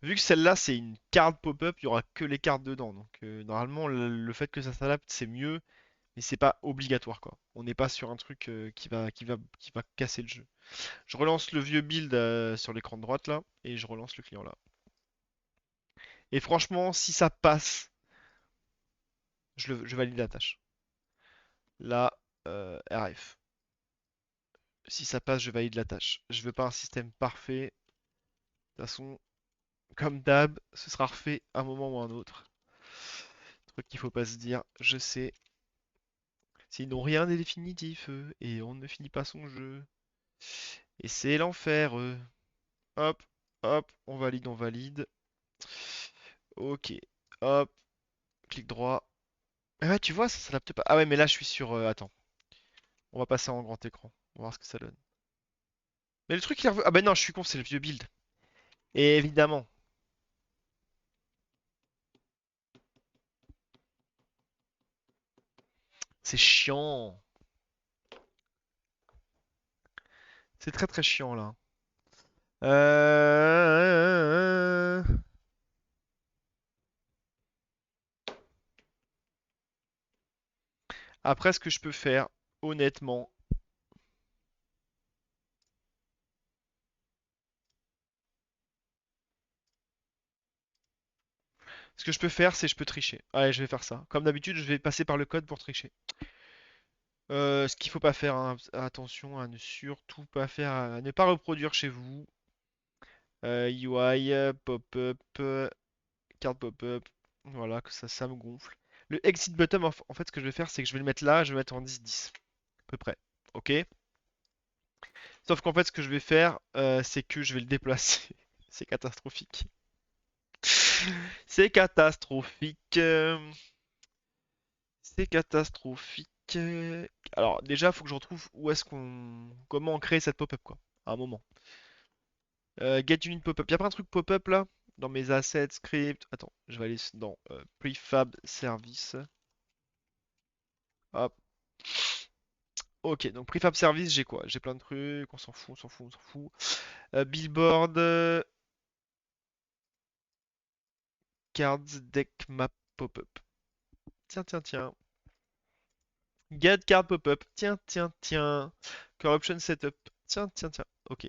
Speaker 1: Vu que celle-là, c'est une carte pop-up, il y aura que les cartes dedans. Donc normalement, le fait que ça s'adapte, c'est mieux. Mais c'est pas obligatoire quoi. On n'est pas sur un truc qui va casser le jeu. Je relance le vieux build sur l'écran de droite là et je relance le client là. Et franchement, si ça passe, je valide la tâche. Là, RF. Si ça passe, je valide la tâche. Je veux pas un système parfait. De toute façon, comme d'hab, ce sera refait un moment ou un autre. Truc qu'il faut pas se dire, je sais. Sinon, rien n'est définitif et on ne finit pas son jeu. Et c'est l'enfer. Hop, hop, on valide, on valide. Ok, hop, clic droit. Ah ouais, tu vois, ça s'adapte pas. Ah ouais, mais là, je suis sur. Attends, on va passer en grand écran. On va voir ce que ça donne. Mais le truc, il est revenu. Ah bah non, je suis con, c'est le vieux build. Et évidemment, c'est chiant. C'est très très chiant là. Euh... Après, ce que je peux faire, honnêtement, ce que je peux faire, c'est je peux tricher. Allez, je vais faire ça. Comme d'habitude, je vais passer par le code pour tricher. Ce qu'il faut pas faire, hein, attention à ne surtout pas faire, à ne pas reproduire chez vous. UI, pop-up, carte pop-up. Voilà, que ça me gonfle. Le exit button, en fait, ce que je vais faire, c'est que je vais le mettre là, je vais le mettre en 10-10, à peu près. Ok? Sauf qu'en fait, ce que je vais faire, c'est que je vais le déplacer. C'est catastrophique. C'est catastrophique. C'est catastrophique. Alors, déjà, il faut que je retrouve où est-ce qu'on. Comment on crée cette pop-up, quoi. À un moment. Get unit pop-up. Il y a pas un truc pop-up là? Dans mes assets, script. Attends, je vais aller dans prefab service. Hop. Ok, donc prefab service, j'ai quoi? J'ai plein de trucs. On s'en fout, on s'en fout, on s'en fout. Billboard. Cards, deck, map, pop-up. Tiens, tiens, tiens. Get card pop-up. Tiens, tiens, tiens. Corruption setup. Tiens, tiens, tiens. Ok.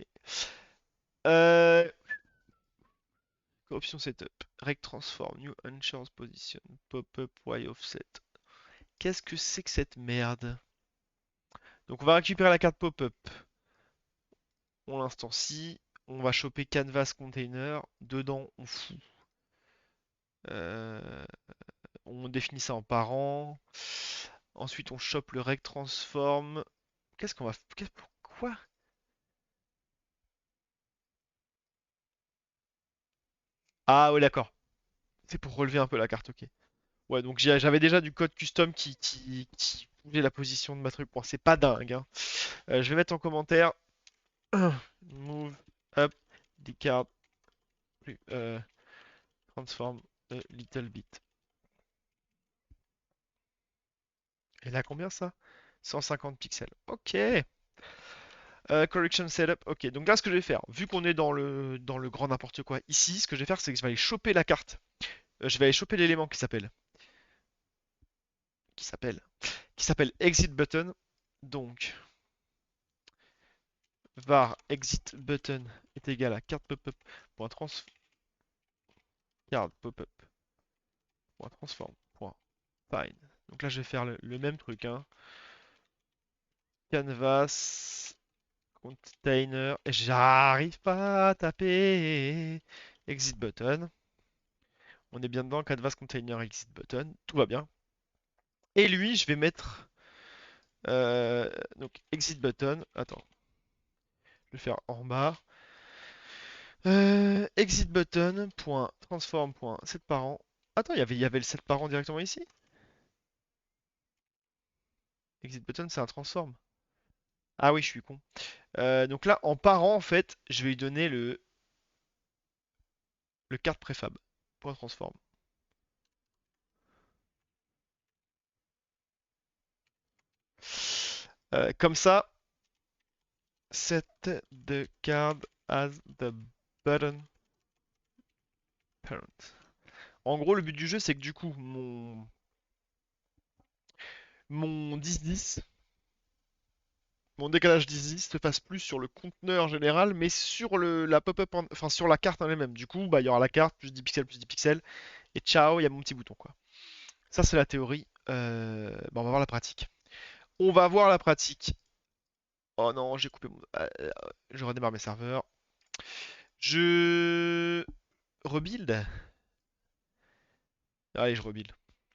Speaker 1: Euh, Corruption setup. Rec transform. New uncharged position. Pop-up Y offset. Qu'est-ce que c'est que cette merde? Donc on va récupérer la carte pop-up. On l'instancie. On va choper canvas container. Dedans, on fout. Euh, on définit ça en parent. Ensuite, on chope le rec transform. Qu'est-ce qu'on va. Quoi? Ah ouais, d'accord. C'est pour relever un peu la carte, ok. Ouais, donc j'avais déjà du code custom qui bougeait la position de ma truc. Bon, c'est pas dingue, hein. Je vais mettre en commentaire. Move up the card. euh, Transform a little bit. Et là, combien ça? 150 pixels. Ok. Correction setup. Ok. Donc là, ce que je vais faire, vu qu'on est dans le grand n'importe quoi ici, ce que je vais faire, c'est que je vais aller choper la carte. Je vais aller choper l'élément qui s'appelle, qui s'appelle exit button. Donc, var exit button est égal à carte pop-up point trans card pop-up point transform point find. Donc là, je vais faire le même truc, hein. Canvas container. J'arrive pas à taper. Exit button. On est bien dedans. Canvas container exit button. Tout va bien. Et lui, je vais mettre donc exit button. Attends, je vais faire en bas. Exit button point transform point set parent. Attends, il y avait le set parent directement ici. Exit button, c'est un transform. Ah oui, je suis con. Donc là, en parent, en fait, je vais lui donner le carte préfab. Point transform. Comme ça, set the card as the button parent. En gros, le but du jeu, c'est que du coup, mon 10-10, mon décalage 10-10 se fasse plus sur le conteneur général, mais sur la pop-up, enfin sur la carte en elle-même. Du coup, bah, il y aura la carte, plus 10 pixels, et ciao, il y a mon petit bouton, quoi. Ça, c'est la théorie. Bah, on va voir la pratique. On va voir la pratique. Oh non, j'ai coupé mon. Je redémarre mes serveurs. Je rebuild. Allez, je rebuild.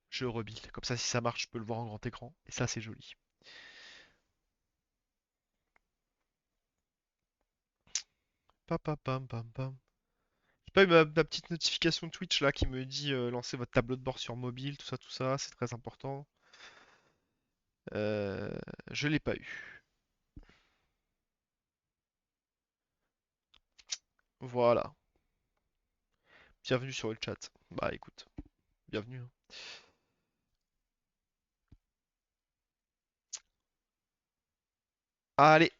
Speaker 1: Je rebuild. Comme ça, si ça marche, je peux le voir en grand écran. Et ça, c'est joli. Pam, pam, pam, pam, pam. J'ai pas eu ma petite notification Twitch là qui me dit lancez votre tableau de bord sur mobile, tout ça, c'est très important. Euh, je l'ai pas eu. Voilà. Bienvenue sur le chat. Bah écoute, bienvenue, hein. Allez,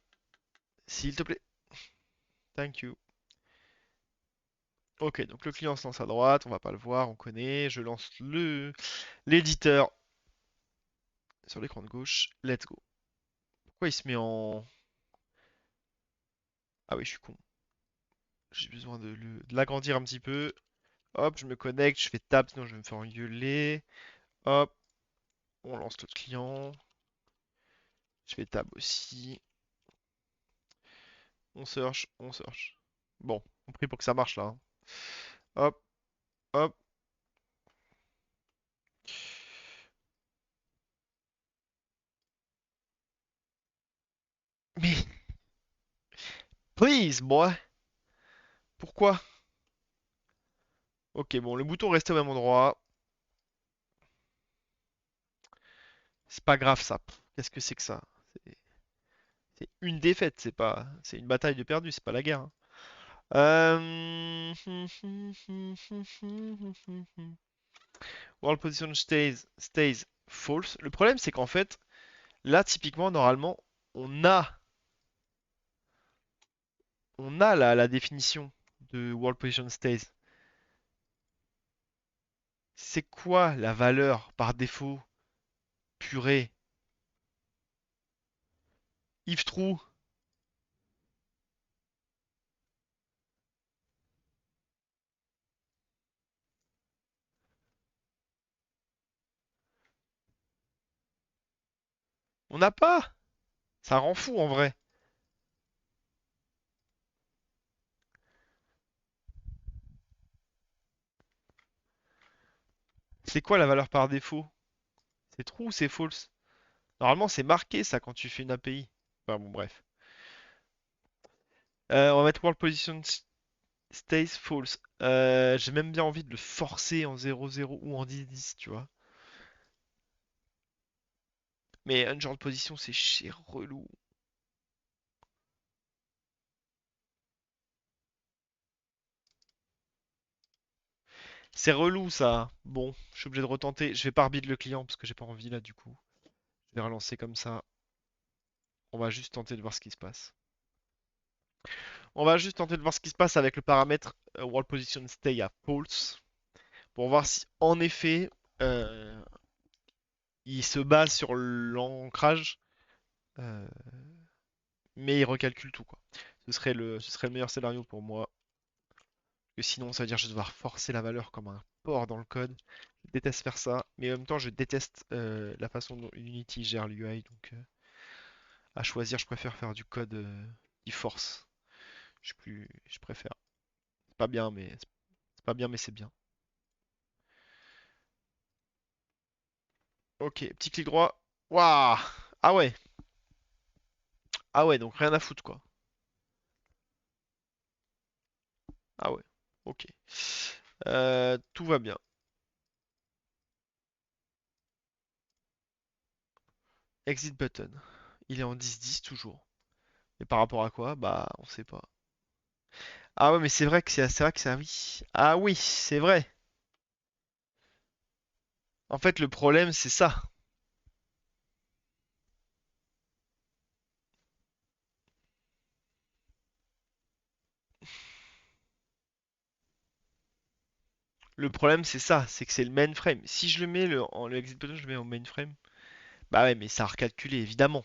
Speaker 1: s'il te plaît. Thank you. Ok, donc le client se lance à droite, on va pas le voir, on connaît. Je lance l'éditeur sur l'écran de gauche. Let's go. Pourquoi il se met en. Ah oui, je suis con. J'ai besoin de l'agrandir un petit peu. Hop, je me connecte, je fais tab, sinon je vais me faire engueuler. Hop, on lance notre client. Je fais tab aussi. On search, on search. Bon, on prie pour que ça marche là, hein. Hop, hop. Mais, please, moi. Pourquoi? Ok, bon, le bouton reste au même endroit. C'est pas grave ça. Qu'est-ce que c'est que ça? C'est c'est une défaite, c'est pas. C'est une bataille de perdu, c'est pas la guerre, hein. Euh, World position stays false. Le problème, c'est qu'en fait, là, typiquement, normalement, on a, on a la définition de world position stays. C'est quoi la valeur par défaut purée? If true, on n'a pas. Ça rend fou en vrai. C'est quoi la valeur par défaut? C'est true ou c'est false? Normalement, c'est marqué ça quand tu fais une API. Enfin bon, bref. On va mettre world position stays false. J'ai même bien envie de le forcer en 0-0 ou en 10-10, tu vois. Mais un genre de position, c'est relou. C'est relou ça. Bon, je suis obligé de retenter. Je vais pas arbitrer le client parce que j'ai pas envie là du coup. Je vais relancer comme ça. On va juste tenter de voir ce qui se passe. On va juste tenter de voir ce qui se passe avec le paramètre world position stay à false pour voir si en effet euh, il se base sur l'ancrage, euh, mais il recalcule tout quoi. Ce serait le meilleur scénario pour moi. Que sinon, ça veut dire que je vais devoir forcer la valeur comme un porc dans le code. Je déteste faire ça, mais en même temps, je déteste la façon dont Unity gère l'UI. Donc, à choisir, je préfère faire du code qui force. Je préfère. C'est pas bien, mais c'est pas bien, mais c'est bien. Ok, petit clic droit. Waouh! Ah ouais, ah ouais, donc rien à foutre quoi. Ah ouais, ok. Tout va bien. Exit button. Il est en 10-10 toujours. Et par rapport à quoi? Bah, on sait pas. Ah ouais, mais c'est vrai que c'est oui. Ah oui, c'est vrai. En fait, le problème, c'est ça. Le problème, c'est ça. C'est que c'est le mainframe. Si je le mets le exit button, je le mets au mainframe. Bah ouais, mais ça a recalculé, évidemment.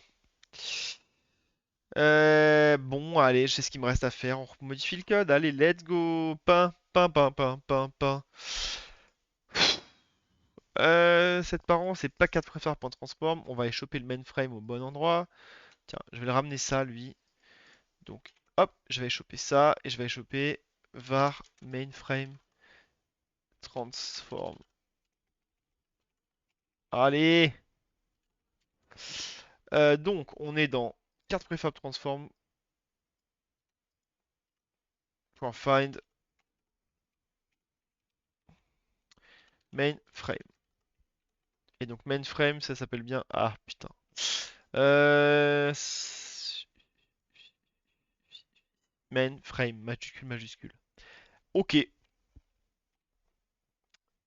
Speaker 1: Bon, allez, je sais ce qu'il me reste à faire. On modifie le code. Allez, let's go. Pain, pain, pain, pain, pain, pain. Cette parent, c'est pas 4 préfère.transform. On va aller choper le mainframe au bon endroit. Tiens, je vais le ramener ça, lui. Donc, hop, je vais choper ça. Et je vais choper var mainframe transform. Allez! Donc, on est dans carte préfab transform. .find mainframe. Et donc mainframe, ça s'appelle bien. Ah putain. Mainframe, majuscule, majuscule. Ok.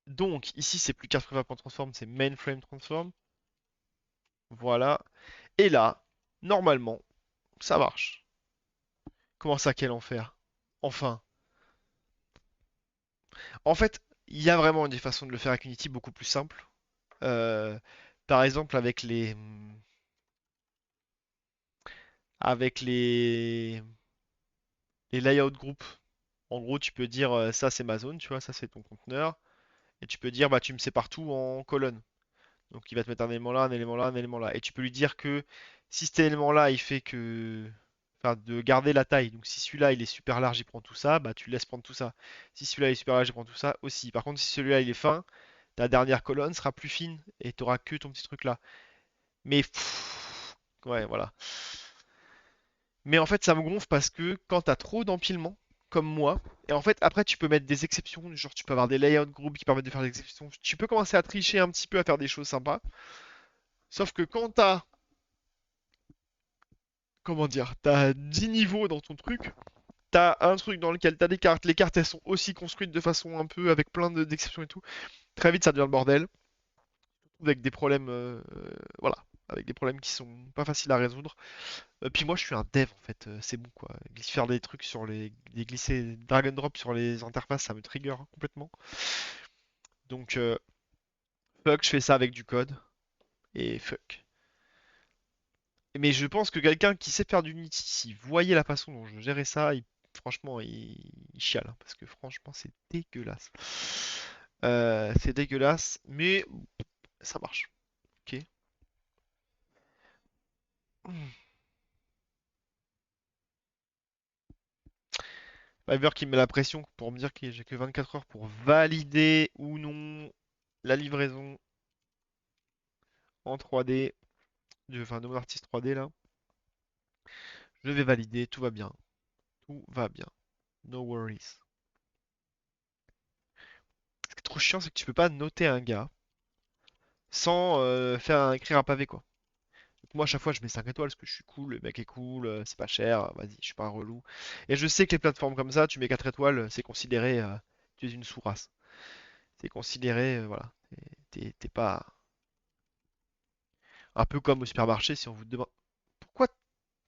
Speaker 1: Donc ici, c'est plus carte préfab transform, c'est mainframe transform. Voilà. Et là, normalement, ça marche. Comment ça, quel enfer? Enfin. En fait, il y a vraiment des façons de le faire avec Unity beaucoup plus simples. Euh, Par exemple, avec les layout group. En gros, tu peux dire ça c'est ma zone, tu vois, ça c'est ton conteneur. Et tu peux dire bah tu me sépares tout en colonnes. Donc il va te mettre un élément là, un élément là, un élément là. Et tu peux lui dire que Si cet élément-là, il fait que... Enfin, de garder la taille. Donc si celui-là, il est super large, il prend tout ça, bah tu laisses prendre tout ça. Si celui-là est super large, il prend tout ça aussi. Par contre, si celui-là, il est fin, ta dernière colonne sera plus fine et t'auras que ton petit truc là. Mais... ouais, voilà. Mais en fait, ça me gonfle parce que quand t'as trop d'empilement, comme moi, et en fait, après, tu peux mettre des exceptions, genre tu peux avoir des layout groups qui permettent de faire des exceptions. Tu peux commencer à tricher un petit peu, à faire des choses sympas. Sauf que quand t'as, comment dire, t'as 10 niveaux dans ton truc, t'as un truc dans lequel t'as des cartes, les cartes elles sont aussi construites de façon un peu avec plein d'exceptions et tout. Très vite, ça devient le bordel, avec des problèmes, voilà, avec des problèmes qui sont pas faciles à résoudre. Puis moi, je suis un dev en fait, c'est bon quoi. Faire des trucs sur des glisser drag and drop sur les interfaces, ça me trigger complètement. Donc fuck, je fais ça avec du code et fuck. Mais je pense que quelqu'un qui sait faire du Unity, s'il voyait la façon dont je gérais ça, franchement, il chiale, hein, parce que franchement, c'est dégueulasse. C'est dégueulasse, mais ça marche. Ok. Fiverr qui me met la pression pour me dire que j'ai que 24 heures pour valider ou non la livraison en 3D, enfin de mon artiste 3D là. Je vais valider, tout va bien. Tout va bien. No worries. Ce qui est trop chiant, c'est que tu peux pas noter un gars sans écrire un pavé quoi. Donc moi à chaque fois je mets 5 étoiles parce que je suis cool, le mec est cool, c'est pas cher, vas-y, je suis pas un relou. Et je sais que les plateformes comme ça, tu mets 4 étoiles, c'est considéré, tu es une sous-race. C'est considéré, voilà, t'es pas un peu comme au supermarché si on vous demande pourquoi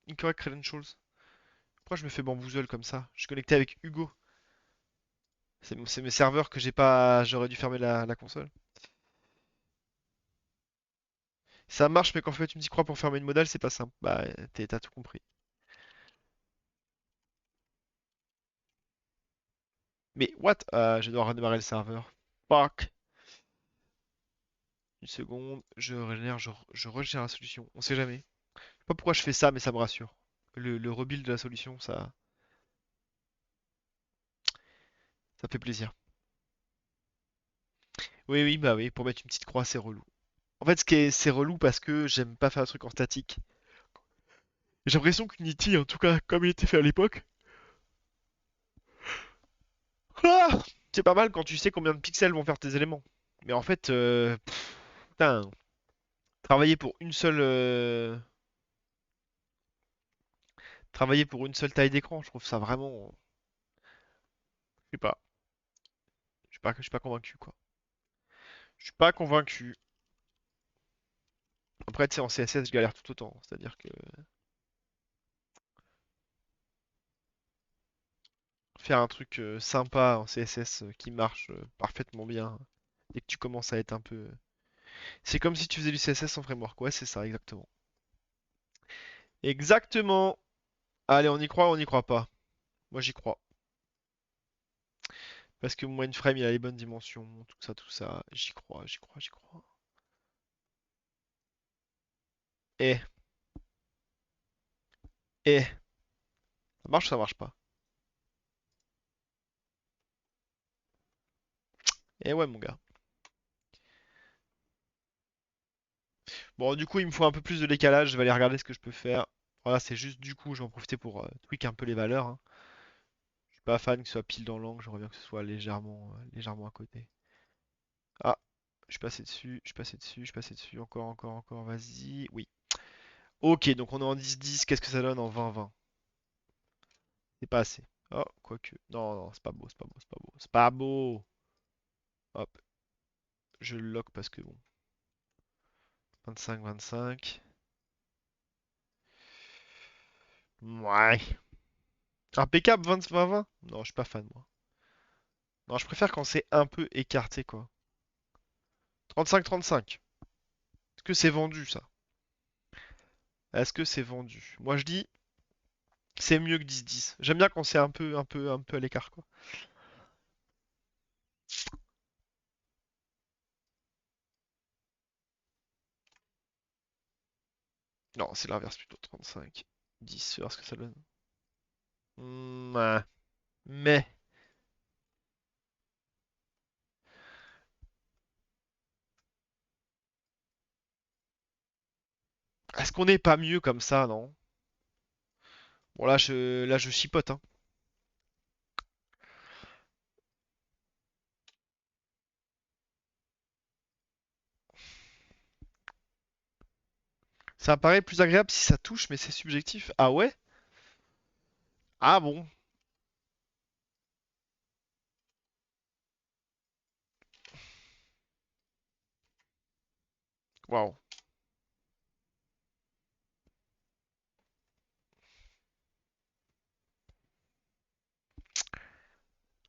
Speaker 1: Incorrect Credentials? Pourquoi je me fais bamboozle comme ça? Je suis connecté avec Hugo. C'est mes serveurs que j'ai pas. J'aurais dû fermer la console. Ça marche, mais quand tu me dis croix pour fermer une modale, c'est pas simple. Bah, t'as tout compris. Mais what? Je dois redémarrer le serveur. Fuck. Une seconde, je régénère la solution. On sait jamais. Je sais pas pourquoi je fais ça, mais ça me rassure. Le rebuild de la solution, ça fait plaisir. Oui, oui, bah oui, pour mettre une petite croix, c'est relou. En fait, c'est relou parce que j'aime pas faire un truc en statique. J'ai l'impression qu'Unity, en tout cas, comme il était fait à l'époque, ah, c'est pas mal quand tu sais combien de pixels vont faire tes éléments. Mais en fait, putain, travailler pour une seule, travailler pour une seule taille d'écran, je trouve ça vraiment, je sais pas, je suis pas convaincu quoi. Je suis pas convaincu. Après, tu sais, en CSS, je galère tout autant. C'est-à-dire que faire un truc sympa en CSS qui marche parfaitement bien, dès que tu commences à être un peu, c'est comme si tu faisais du CSS en framework. Ouais, c'est ça, exactement. Exactement. Allez, on y croit ou on n'y croit pas? Moi, j'y crois. Parce que mon mainframe, il a les bonnes dimensions, tout ça, tout ça. J'y crois, j'y crois, j'y crois. Eh, ça marche ou ça marche pas? Eh ouais, mon gars. Bon, du coup, il me faut un peu plus de décalage. Je vais aller regarder ce que je peux faire. Voilà, c'est juste du coup, je vais en profiter pour tweak un peu les valeurs, hein. Je suis pas fan que ce soit pile dans l'angle. J'aimerais bien que ce soit légèrement à côté. Ah, je suis passé dessus, je suis passé dessus, je suis passé dessus. Encore, encore, encore. Vas-y. Oui. Ok, donc on est en 10-10. Qu'est-ce que ça donne en 20-20? C'est pas assez. Oh, quoique. Non, non, c'est pas beau, c'est pas beau, c'est pas beau. C'est pas beau. Hop, je le lock parce que bon. 25-25. Ouais. Impeccable 20-20-20? Non, je suis pas fan, moi. Non, je préfère quand c'est un peu écarté, quoi. 35-35. Est-ce que c'est vendu, ça? Est-ce que c'est vendu? Moi, je dis, c'est mieux que 10-10. J'aime bien quand c'est un peu à l'écart, quoi. Non, c'est l'inverse plutôt. 35. 10, voir ce que ça donne. Ouais. Mais, est-ce qu'on n'est pas mieux comme ça, non? Bon, là, je chipote, hein. Ça paraît plus agréable si ça touche, mais c'est subjectif. Ah ouais? Ah bon? Waouh.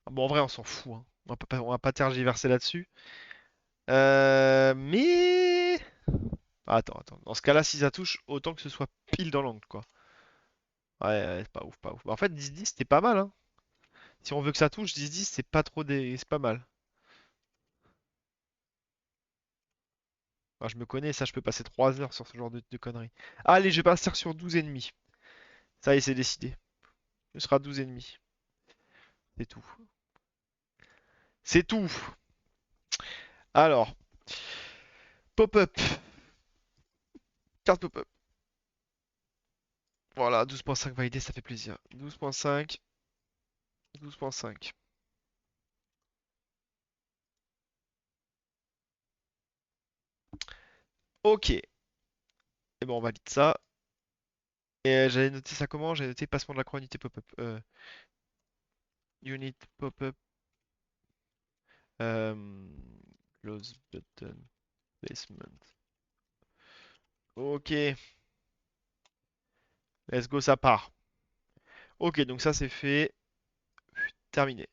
Speaker 1: Ah bon, en vrai, on s'en fout, hein. On va pas tergiverser là-dessus. Mais... Attends, attends. Dans ce cas-là, si ça touche, autant que ce soit pile dans l'angle, quoi. Ouais, ouais, c'est pas ouf, pas ouf. Bah, en fait, 10-10, c'était pas mal, hein. Si on veut que ça touche, 10-10, c'est pas trop des... C'est pas mal. Ah, je me connais, ça, je peux passer 3 heures sur ce genre de conneries. Allez, je vais partir sur 12 ennemis. Ça y est, c'est décidé. Ce sera 12 ennemis. C'est tout. C'est tout. Alors, pop-up. Carte pop-up. Voilà, 12.5 validé, ça fait plaisir. 12.5. 12.5. Ok. Et bon, on valide ça. Et j'avais noté ça comment? J'avais noté passement de la croix unité pop-up. Unit pop-up. Euh, Close button placement. Ok. Let's go, ça part. Ok, donc ça c'est fait. Terminé.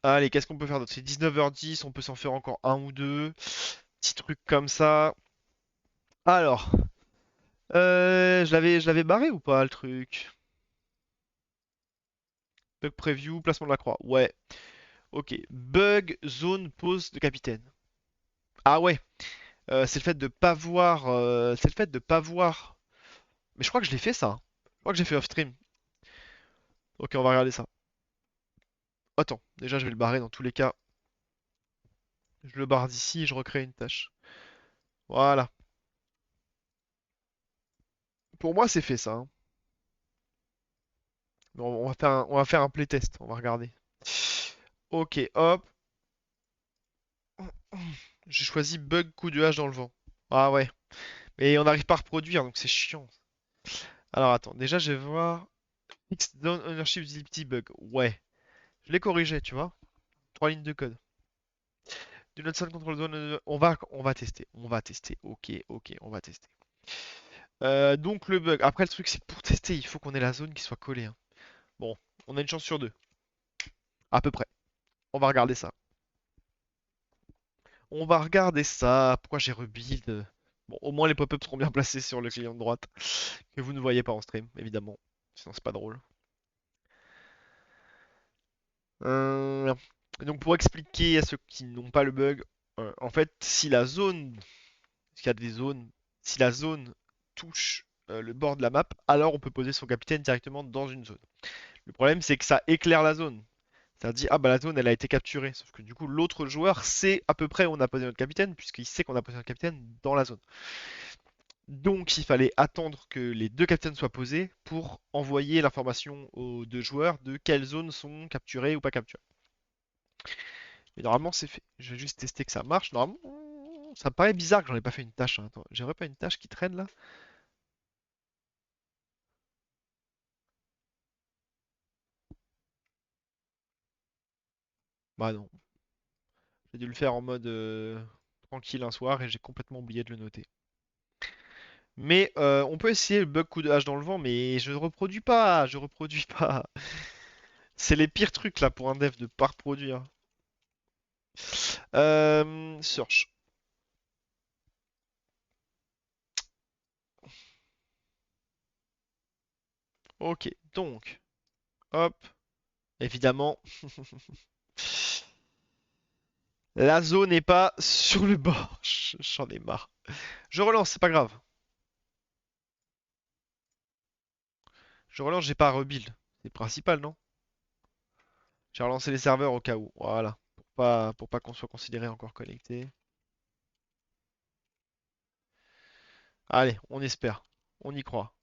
Speaker 1: Allez, qu'est-ce qu'on peut faire d'autre? C'est 19h10, on peut s'en faire encore un ou deux. Petit truc comme ça. Alors, je l'avais barré ou pas le truc? Bug preview, placement de la croix. Ouais. Ok. Bug, zone, pause de capitaine. Ah ouais. C'est le fait de pas voir. C'est le fait de pas voir. Mais je crois que je l'ai fait ça, hein. Je crois que j'ai fait off stream. Ok, on va regarder ça. Attends, déjà je vais le barrer dans tous les cas. Je le barre d'ici et je recrée une tâche. Voilà. Pour moi, c'est fait ça, hein. Mais on va faire un playtest. On va regarder. Ok, hop. J'ai choisi bug coup de hache dans le vent. Ah ouais. Mais on n'arrive pas à reproduire, donc c'est chiant. Alors attends, déjà je vais voir. Fixed Down Ownership Utility Bug. Ouais. Je l'ai corrigé, tu vois. 3 lignes de code. Do not send control zone. On va tester. On va tester. Ok, ok, on va tester. Donc le bug. Après le truc c'est que pour tester, il faut qu'on ait la zone qui soit collée, hein. Bon, on a une chance sur deux. À peu près. On va regarder ça. On va regarder ça. Pourquoi j'ai rebuild? Bon, au moins les pop-ups seront bien placés sur le client de droite. Que vous ne voyez pas en stream, évidemment. Sinon c'est pas drôle. Euh, donc pour expliquer à ceux qui n'ont pas le bug, en fait, si la zone, parce qu'il y a des zones, si la zone touche le bord de la map, alors on peut poser son capitaine directement dans une zone. Le problème, c'est que ça éclaire la zone. Ça dit, ah bah la zone, elle a été capturée. Sauf que du coup, l'autre joueur sait à peu près où on a posé notre capitaine, puisqu'il sait qu'on a posé notre capitaine dans la zone. Donc, il fallait attendre que les deux capitaines soient posés pour envoyer l'information aux deux joueurs de quelles zones sont capturées ou pas capturées. Mais normalement, c'est fait. Je vais juste tester que ça marche. Normalement, ça me paraît bizarre que j'en ai pas fait une tâche, hein. Attends, j'aurais pas une tâche qui traîne là? Bah non. J'ai dû le faire en mode tranquille un soir et j'ai complètement oublié de le noter. Mais on peut essayer le bug coup de hache dans le vent, mais je reproduis pas, je reproduis pas. C'est les pires trucs là pour un dev de pas reproduire. Search. Ok, donc, hop, évidemment, la zone n'est pas sur le bord. J'en ai marre. Je relance, c'est pas grave. Je relance, j'ai pas rebuild. C'est le principal, non? J'ai relancé les serveurs au cas où. Voilà. Pour pas qu'on soit considéré encore connecté. Allez, on espère. On y croit.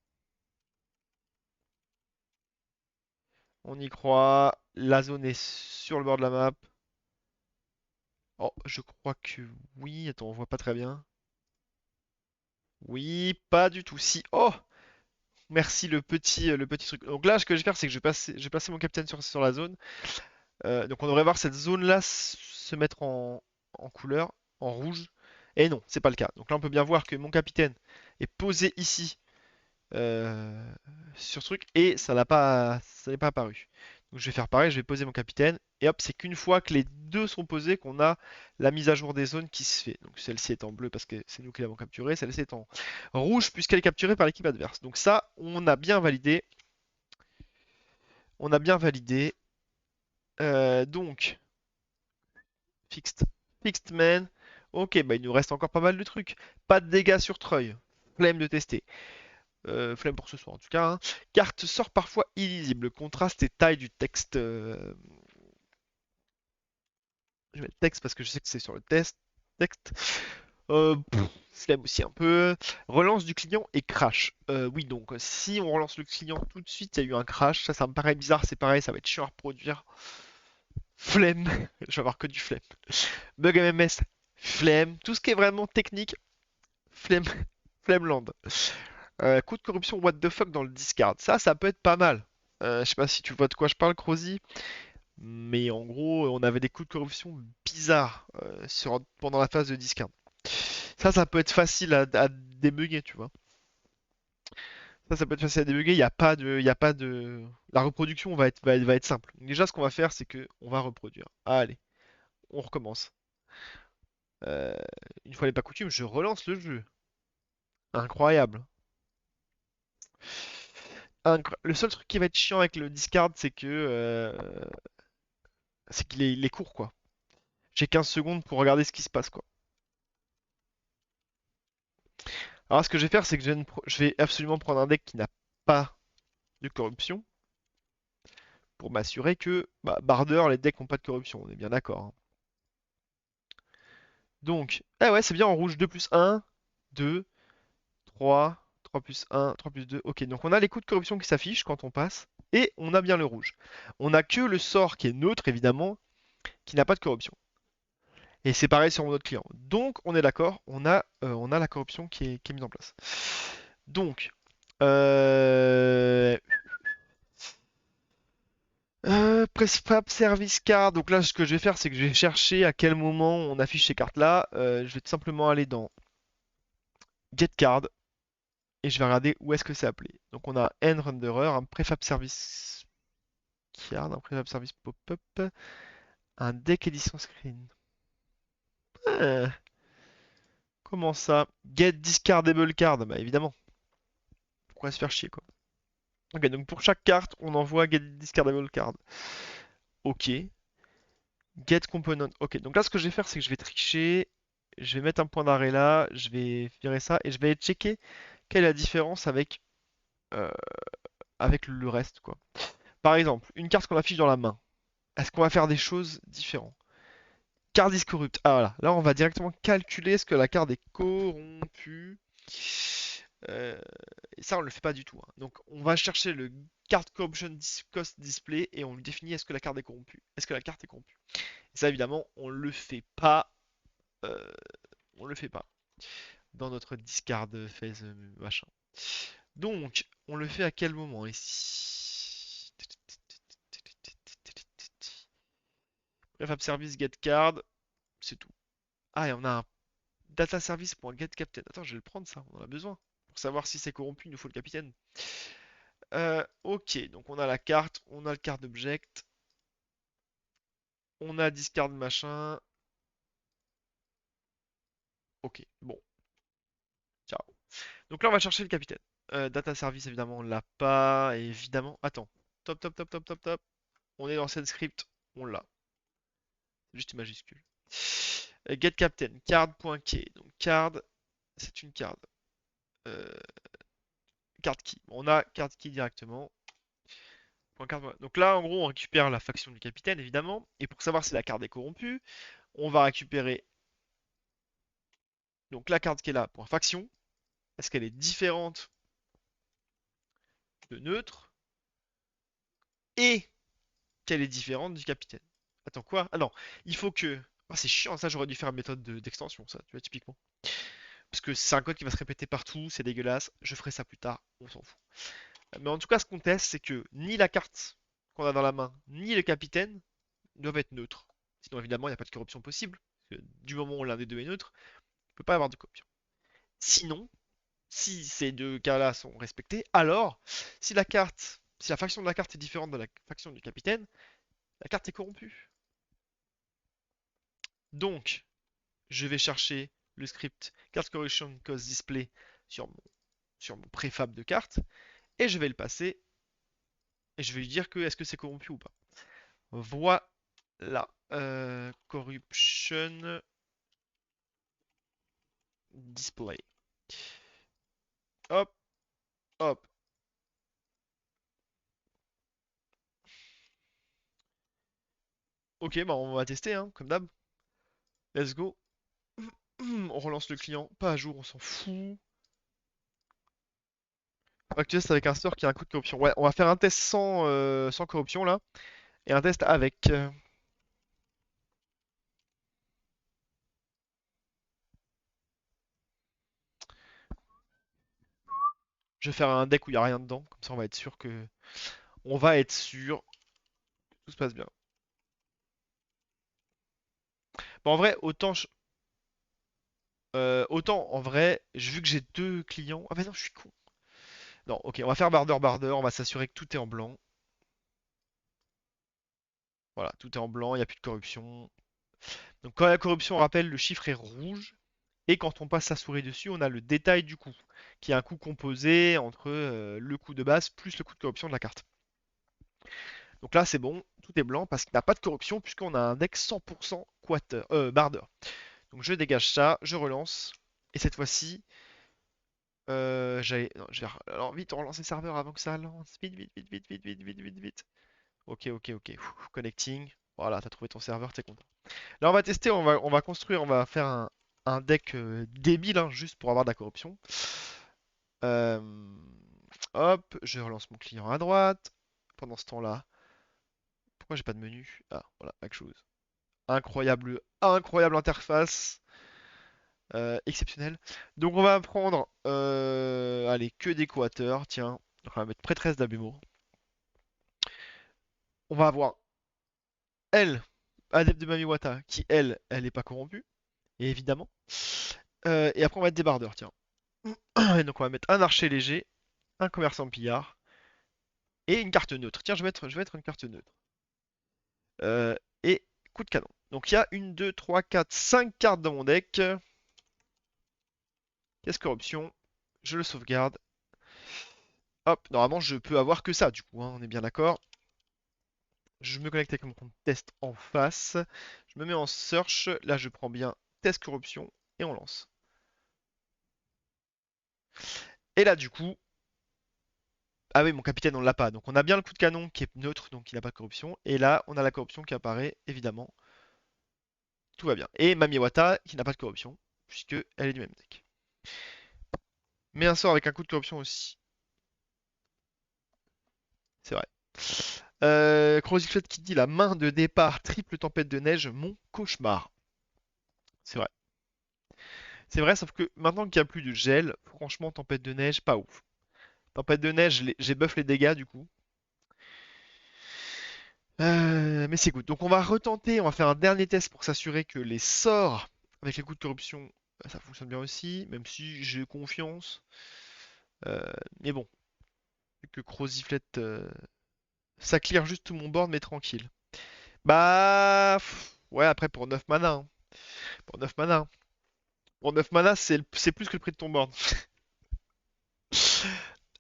Speaker 1: On y croit. La zone est sur le bord de la map. Oh, je crois que oui. Attends, on voit pas très bien. Oui, pas du tout. Si. Oh! Merci le petit truc. Donc là, ce que je vais faire, c'est que je vais passer mon capitaine sur la zone. Donc on devrait voir cette zone-là se mettre en couleur, en rouge. Et non, c'est pas le cas. Donc là, on peut bien voir que mon capitaine est posé ici euh, sur ce truc et ça n'est pas apparu. Donc je vais faire pareil, je vais poser mon capitaine et hop, c'est qu'une fois que les deux sont posés qu'on a la mise à jour des zones qui se fait. Donc celle-ci est en bleu parce que c'est nous qui l'avons capturée, celle-ci est en rouge puisqu'elle est capturée par l'équipe adverse. Donc ça, on a bien validé. On a bien validé. Donc, fixed, fixed man. Ok, bah il nous reste encore pas mal de trucs. Pas de dégâts sur Treuil. Flemme de tester. Flemme pour ce soir en tout cas, hein. Carte sort parfois illisible. Contraste et taille du texte. Je mets le texte parce que je sais que c'est sur le texte. Flemme aussi un peu. Relance du client et crash. Oui, donc si on relance le client tout de suite, il y a eu un crash. Ça me paraît bizarre. C'est pareil, ça va être chiant à reproduire. Flemme. Je vais avoir que du flemme. Bug MMS. Flemme. Tout ce qui est vraiment technique. Flemme. Flemmeland. Coup de corruption what the fuck dans le discard. Ça peut être pas mal. Je sais pas si tu vois de quoi je parle, Crozy. Mais en gros, on avait des coups de corruption bizarres pendant la phase de discard. Ça peut être facile à débugger, tu vois. Ça peut être facile à débugger. Il y a pas de. La reproduction va être simple. Donc déjà, ce qu'on va faire, c'est que on va reproduire. Allez, on recommence. Euh, une fois n'est pas coutume, je relance le jeu. Incroyable. Le seul truc qui va être chiant avec le discard, c'est qu'il est court, quoi. J'ai 15 secondes pour regarder ce qui se passe, quoi. Alors, ce que je vais faire, c'est que je vais absolument prendre un deck qui n'a pas de corruption pour m'assurer que, bah, Barder, les decks n'ont pas de corruption, on est bien d'accord, hein. Donc, ah ouais, c'est bien en rouge, 2 plus 1, 2, 3, 3 plus 1, 3 plus 2. Ok, donc on a les coups de corruption qui s'affichent quand on passe, et on a bien le rouge. On a que le sort qui est neutre, évidemment, qui n'a pas de corruption. Et c'est pareil sur mon autre client. Donc, on est d'accord, on a la corruption qui est mise en place. Donc, euh, Prefab Service Card. Donc là, ce que je vais faire, c'est que je vais chercher à quel moment on affiche ces cartes-là. Je vais tout simplement aller dans Get Card et je vais regarder où est-ce que c'est appelé. Donc on a End Renderer, un Prefab Service Card, un Prefab Service Pop-up, un Deck Edition Screen. Ah, comment ça? Get Discardable Card, bah évidemment. Pourquoi se faire chier, quoi. Ok, donc pour chaque carte, on envoie Get Discardable Card. Ok. Get Component. Ok, donc là, ce que je vais faire, c'est que je vais tricher. Je vais mettre un point d'arrêt là. Je vais virer ça. Et je vais checker quelle est la différence euh, avec le reste, quoi. Par exemple, une carte qu'on affiche dans la main. Est-ce qu'on va faire des choses différentes? Carte corrupte. Ah voilà. Là, on va directement calculer est-ce que la carte est corrompue. Euh, et ça, on ne le fait pas du tout, hein. Donc, on va chercher le card corruption cost display et on lui définit est-ce que la carte est corrompue. Est-ce que la carte est corrompue? Et ça, évidemment, on le fait pas. euh, on le fait pas dans notre discard phase machin. Donc, on le fait à quel moment ici? Prefab service get card, c'est tout. Ah, et on a un data service.getCaptain. Attends, je vais le prendre ça, on en a besoin. Pour savoir si c'est corrompu, il nous faut le capitaine. Ok, donc on a la carte, on a le card object, on a discard machin. Ok, bon, ciao. Donc là, on va chercher le capitaine. Data service, évidemment, on l'a pas. Évidemment, attends. Top, top, top, top, top, top. On est dans cette script, on l'a. Juste une majuscule. Get captain, card.key. Donc card, c'est une card. Euh, card key. On a card key directement. Donc là, en gros, on récupère la faction du capitaine, évidemment. Et pour savoir si la carte est corrompue, on va récupérer donc la carte qui est là pour faction. Est-ce qu'elle est différente de neutre et qu'elle est différente du capitaine? Attends, quoi? Ah non, il faut que... Ah, c'est chiant, ça, j'aurais dû faire une méthode d'extension, ça, tu vois, typiquement. Parce que c'est un code qui va se répéter partout, c'est dégueulasse. Je ferai ça plus tard, on s'en fout. Mais en tout cas, ce qu'on teste, c'est que ni la carte qu'on a dans la main, ni le capitaine doivent être neutres. Sinon, évidemment, il n'y a pas de corruption possible. Parce que du moment où l'un des deux est neutre, il ne peut pas y avoir de corruption. Sinon, si ces deux cas-là sont respectés, alors, si la faction de la carte est différente de la faction du capitaine, la carte est corrompue. Donc, je vais chercher le script card correction cause display sur mon préfab de carte et je vais le passer et je vais lui dire que est-ce que c'est corrompu ou pas. Voilà. Corruption display. Hop, hop. Ok, bah on va tester, hein, comme d'hab. Let's go. On relance le client. Pas à jour, on s'en fout. On va tester avec un store qui a un coup de corruption. Ouais, on va faire un test sans corruption là. Et un test avec. Je vais faire un deck où il n'y a rien dedans. Comme ça, on va être sûr que. On va être sûr que tout se passe bien. Bon, en vrai, autant en vrai, vu que j'ai deux clients. Ah, mais non, je suis con. Non, ok, on va faire barder. On va s'assurer que tout est en blanc. Voilà, tout est en blanc, il n'y a plus de corruption. Donc, quand il y a la corruption, on rappelle, le chiffre est rouge. Et quand on passe sa souris dessus, on a le détail du coup, qui est un coup composé entre le coup de base plus le coup de corruption de la carte. Donc là, c'est bon, tout est blanc parce qu'il n'y a pas de corruption puisqu'on a un deck 100% barder. Donc je dégage ça, je relance. Et cette fois-ci, j'allais. Non, alors vite, on relance les serveurs avant que ça lance. Vite, vite, vite, vite, vite, vite, vite, vite, vite. Ok. Connecting. Voilà, t'as trouvé ton serveur, t'es content. Là, on va tester, on va construire, on va faire un deck débile, hein, juste pour avoir de la corruption. Euh, Hop, je relance mon client à droite. Pendant ce temps-là, pourquoi j'ai pas de menu? Ah, voilà, quelque chose. Incroyable interface. Exceptionnelle. Donc on va prendre, allez, que des coateurs, tiens. On va mettre prêtresse d'Abumo. On va avoir elle, adepte de Mamiwata, qui elle est pas corrompue, et évidemment. Et après on va être débardeur, tiens. Et donc on va mettre un archer léger, un commerçant pillard, et une carte neutre. Tiens, je vais mettre une carte neutre. Et coup de canon. Donc il y a une, 2, 3, 4, 5 cartes dans mon deck. Caisse corruption. Je le sauvegarde. Hop, normalement je peux avoir que ça du coup, hein, on est bien d'accord. Je me connecte avec mon compte test en face. Je me mets en search. Là je prends bien test corruption et on lance. Et là du coup. Ah oui, mon capitaine on l'a pas. Donc on a bien le coup de canon qui est neutre, donc il n'a pas de corruption. Et là on a la corruption qui apparaît, évidemment. Tout va bien. Et Mamiwata qui n'a pas de corruption, puisque elle est du même deck. Mais un sort avec un coup de corruption aussi. C'est vrai. Croziflet qui dit la main de départ, triple tempête de neige, mon cauchemar. C'est vrai. C'est vrai, sauf que maintenant qu'il n'y a plus de gel, franchement, tempête de neige, pas ouf. Tempête de neige, j'ai buff les dégâts du coup. Mais c'est good. Donc on va retenter, on va faire un dernier test pour s'assurer que les sorts avec les coups de corruption, ça fonctionne bien aussi, même si j'ai confiance. Mais bon, vu que Croziflet, ça clear juste tout mon board, mais tranquille. Bah, ouais, après pour 9 mana, hein. Pour 9 mana. Pour 9 mana, c'est plus que le prix de ton board.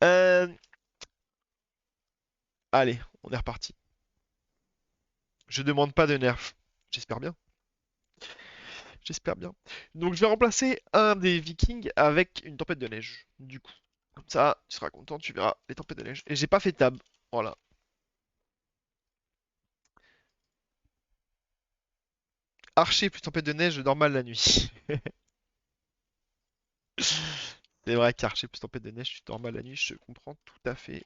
Speaker 1: Euh, Allez, on est reparti. Je demande pas de nerf. J'espère bien. J'espère bien. Donc je vais remplacer un des vikings avec une tempête de neige. Du coup. Comme ça, tu seras content, tu verras les tempêtes de neige. Et j'ai pas fait tab. Voilà. Archer plus tempête de neige, je dors mal la nuit. C'est vrai qu'Archer plus tempête de neige, tu dors mal la nuit, je comprends tout à fait.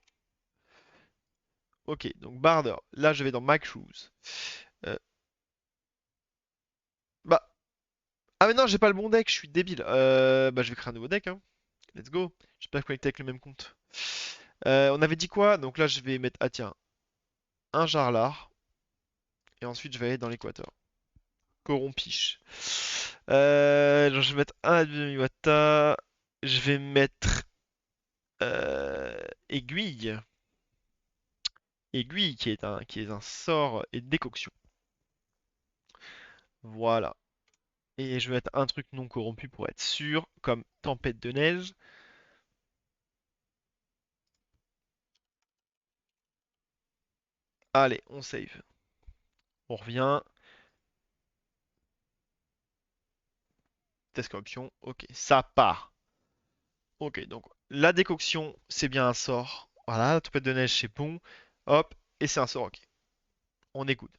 Speaker 1: Ok, donc Barder. Là, je vais dans Mike Shoes. Euh, bah. Ah, mais non, j'ai pas le bon deck, je suis débile. Bah, je vais créer un nouveau deck, hein. Let's go. Je suis pas connecté avec le même compte. On avait dit quoi? Donc là, je vais mettre. Ah, tiens, un Jarlar. Et ensuite, je vais aller dans l'équateur. Corompiche. Je vais mettre un Advent. Je vais mettre euh, Aiguille. Aiguille qui est un sort et décoction. Voilà. Et je vais mettre un truc non corrompu pour être sûr, comme Tempête de neige. Allez, on save. On revient. Test corruption. Ok, ça part. Ok, donc la décoction, c'est bien un sort. Voilà, la tempête de neige, c'est bon. Hop, et c'est un sort. Ok, on est good.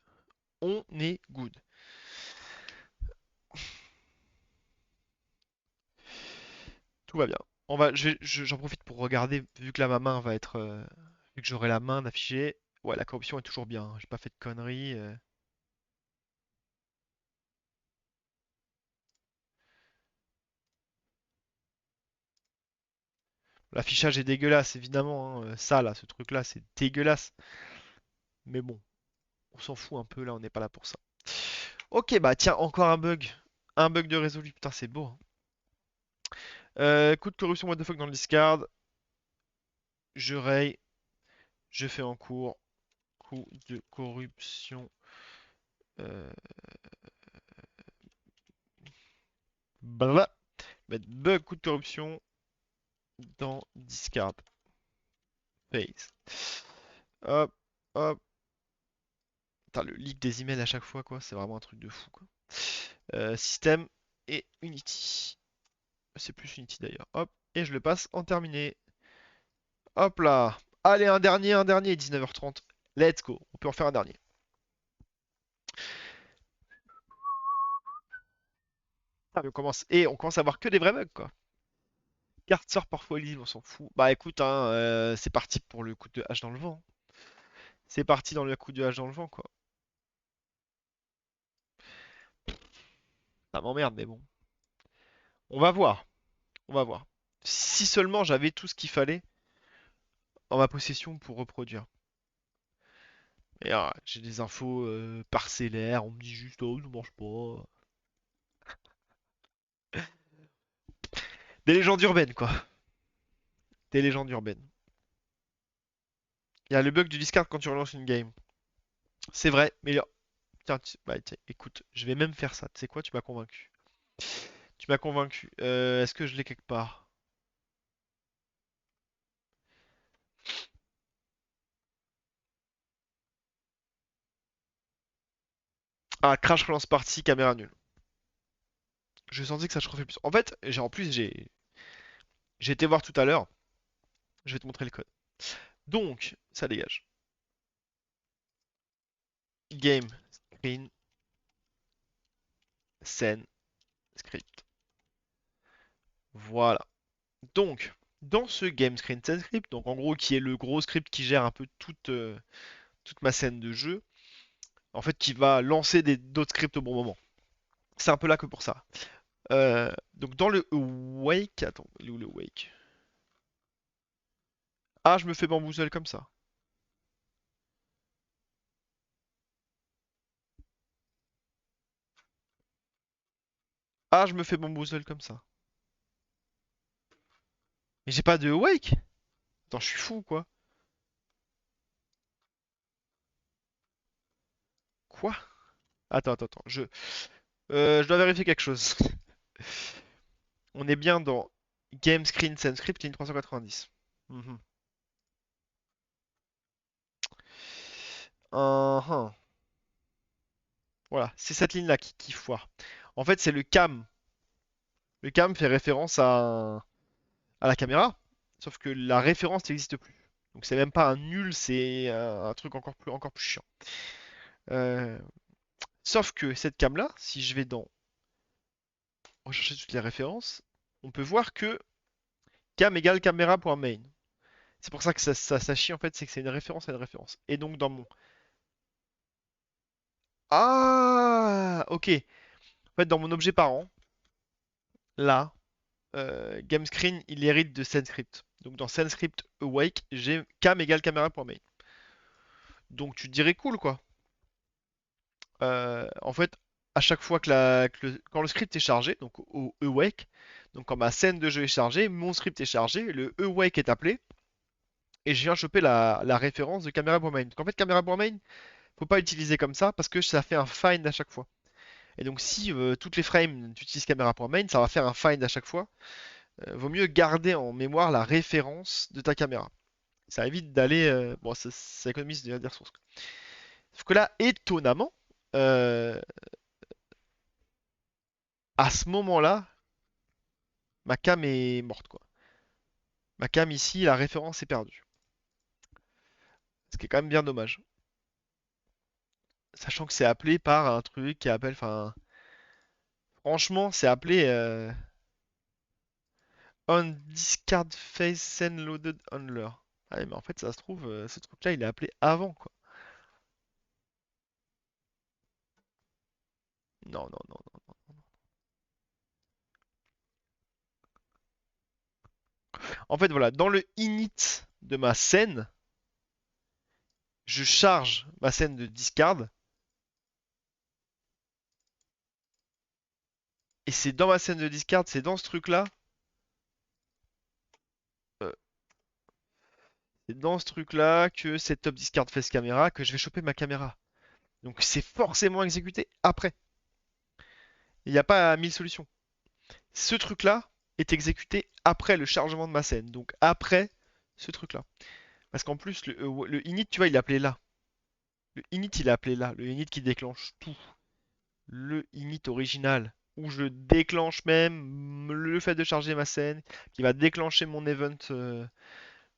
Speaker 1: On est good. Tout va bien. J'en profite pour regarder, vu que là ma main va être, vu que j'aurai la main d'afficher. Ouais, la corruption est toujours bien, hein. J'ai pas fait de conneries. L'affichage est dégueulasse, évidemment, hein. Ça là, ce truc-là, c'est dégueulasse. Mais bon, on s'en fout un peu. Là, on n'est pas là pour ça. Ok, bah tiens, encore un bug. Un bug de résolu. Putain, c'est beau, hein. Coup de corruption, what the fuck dans le discard. Je raye. Je fais en cours. Coup de corruption. Euh, Blah. Mettre bug coup de corruption dans discard phase. Hop, hop. Putain, le leak des emails à chaque fois, quoi. C'est vraiment un truc de fou, quoi. Système et Unity. C'est plus Unity d'ailleurs. Hop. Et je le passe en terminé. Hop là. Allez, un dernier, 19h30. Let's go. On peut en faire un dernier. Ah, mais on commence à avoir que des vrais bugs, quoi. Carte sort parfois libre, on s'en fout. Bah écoute, hein, c'est parti pour le coup de hache dans le vent. C'est parti dans le coup de hache dans le vent, quoi. Ça m'emmerde, mais bon. On va voir. On va voir. Si seulement j'avais tout ce qu'il fallait en ma possession pour reproduire. Et j'ai des infos parcellaires, on me dit juste, oh, ne mange pas. Des légendes urbaines, quoi. Des légendes urbaines. Il y a le bug du discard quand tu relances une game. C'est vrai, mais tiens, bah, tiens, écoute, je vais même faire ça. Tu sais quoi, tu m'as convaincu. Tu m'as convaincu. Est-ce que je l'ai quelque part? Ah, crash relance partie, caméra nulle. Je sentais que ça se refait plus. En fait, en plus, j'ai été voir tout à l'heure. Je vais te montrer le code. Donc, ça dégage. Game, screen, scène, script. Voilà. Donc, dans ce game screen scene script, donc en gros qui est le gros script qui gère un peu toute ma scène de jeu, en fait qui va lancer d'autres scripts au bon moment. C'est un peu là que pour ça. Donc dans le wake, attends, il est où le wake? Ah, je me fais bamboozle comme ça. Ah, je me fais bamboozle comme ça. Mais j'ai pas de wake? Attends, je suis fou quoi. Quoi? Attends. Je dois vérifier quelque chose. On est bien dans Game Screen Scene Script ligne 390. Mhm. Uhum. Voilà, c'est cette ligne-là qui foire. En fait, c'est le cam. Le cam fait référence à la caméra, sauf que la référence n'existe plus. Donc c'est même pas un nul, c'est un truc encore plus chiant. Euh, Sauf que cette cam là, si je vais dans rechercher toutes les références, on peut voir que cam égale caméra.main. C'est pour ça que ça chie en fait, c'est que c'est une référence à une référence. Et donc dans mon... Ah, ok. En fait, dans mon objet parent, là, GameScreen, il hérite de SendScript. Donc dans SendScript awake, j'ai cam égale caméra.main. Donc tu te dirais cool quoi. En fait, à chaque fois quand le script est chargé, donc au awake, donc quand ma scène de jeu est chargée, mon script est chargé, le awake est appelé, et je viens choper la référence de caméra.main. Donc en fait, caméra.main, faut pas utiliser comme ça parce que ça fait un find à chaque fois. Et donc si toutes les frames tu utilises caméra.main, ça va faire un find à chaque fois. Vaut mieux garder en mémoire la référence de ta caméra. Ça évite d'aller. Bon, ça économise des ressources. Sauf que là, étonnamment, euh, à ce moment-là, ma cam est morte, quoi. Ma cam ici, la référence est perdue. Ce qui est quand même bien dommage. Sachant que c'est appelé par un truc qui appelle. Enfin, franchement, c'est appelé on discard face send loaded handler. Ah, ouais, mais en fait, ça se trouve, ce truc-là, il est appelé avant, quoi. Non, non, non, non. En fait, voilà, dans le init de ma scène, je charge ma scène de discard. Et c'est dans ma scène de discard, c'est dans ce truc-là. euh, c'est dans ce truc-là que c'est top discard face caméra que je vais choper ma caméra. Donc c'est forcément exécuté après. Il n'y a pas mille solutions. Ce truc-là est exécuté après le chargement de ma scène. Donc après ce truc-là. Parce qu'en plus, le init, tu vois, il est appelé là. Le init, il est appelé là. Le init qui déclenche tout. Le init original. Où je déclenche même le fait de charger ma scène. Qui va déclencher mon event.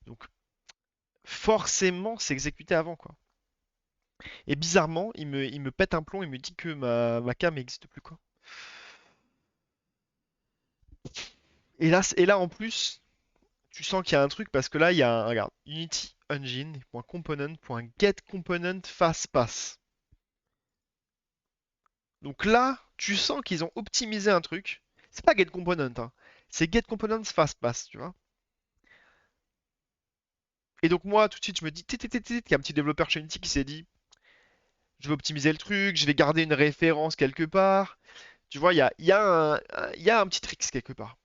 Speaker 1: Donc forcément, c'est exécuté avant, quoi. Et bizarrement, il me pète un plomb, il me dit que ma cam n'existe plus, quoi. Et là, en plus, tu sens qu'il y a un truc parce que là, il y a un, regarde, Unity Engine.component.getComponent fastpass. Donc là, tu sens qu'ils ont optimisé un truc. C'est pas getComponent, hein. C'est getComponent fastpass, tu vois. Et donc moi, tout de suite, je me dis, qu'il y a un petit développeur chez Unity qui s'est dit, je vais optimiser le truc, je vais garder une référence quelque part. Tu vois, il y a un petit trick quelque part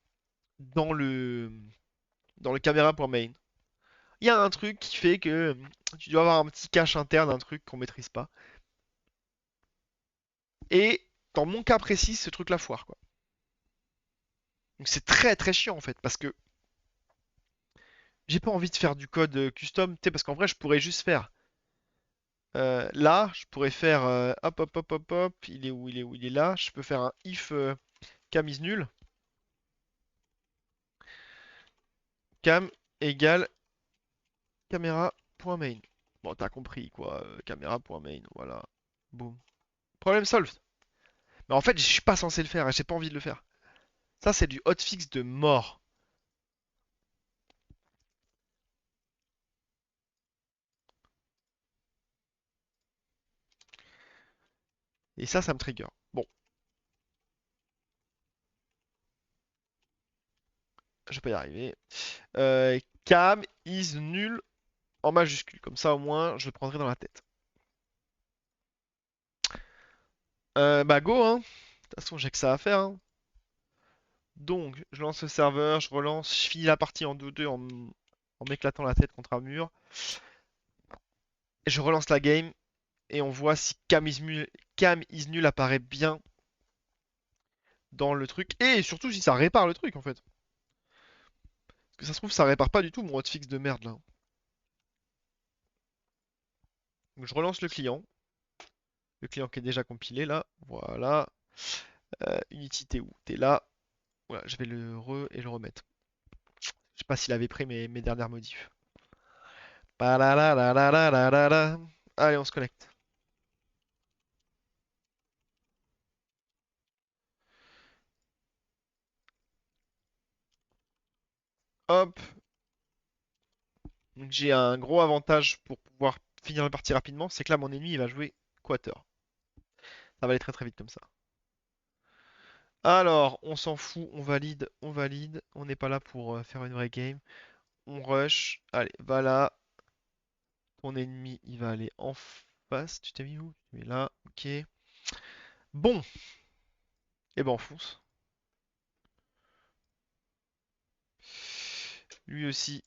Speaker 1: dans le caméra.main. Il y a un truc qui fait que tu dois avoir un petit cache interne, un truc qu'on maîtrise pas. Et dans mon cas précis, ce truc la foire, quoi. Donc c'est très très chiant en fait, parce que j'ai pas envie de faire du code custom, tu sais, parce qu'en vrai, je pourrais juste faire. Là, je pourrais faire hop hop hop hop hop, il est où, il est où, il est là. Je peux faire un if cam is nul, cam égale caméra.main. Bon, t'as compris quoi, caméra.main, voilà. Boum. Problème solved. Mais en fait, je suis pas censé le faire, et j'ai pas envie de le faire. Ça, c'est du hotfix de mort. Et ça me trigger. Bon, je vais pas y arriver. Cam is nul en majuscule. Comme ça, au moins, je le prendrai dans la tête. Bah, go, hein. De toute façon, j'ai que ça à faire, hein. Donc, je lance le serveur, je relance, je finis la partie en 2-2 en m'éclatant la tête contre un mur. Et je relance la game et on voit si Cam is nul apparaît bien dans le truc. Et surtout si ça répare le truc, en fait. Parce que ça se trouve, ça répare pas du tout mon hotfix de merde, là. Donc, je relance le client. Le client qui est déjà compilé, là. Voilà. Unity, t'es où? T'es là. Voilà, je vais le et le remettre. Je sais pas s'il avait pris mes dernières modifs. Allez, on se connecte. Hop. Donc j'ai un gros avantage pour pouvoir finir la partie rapidement, c'est que là mon ennemi il va jouer Quater. Ça va aller très très vite comme ça. Alors, on s'en fout, on valide, on valide. On n'est pas là pour faire une vraie game. On rush. Allez, va là. Ton ennemi, il va aller en face. Tu t'es mis où? Tu t'es mis là. Ok. Bon. Et ben on fonce. Lui aussi,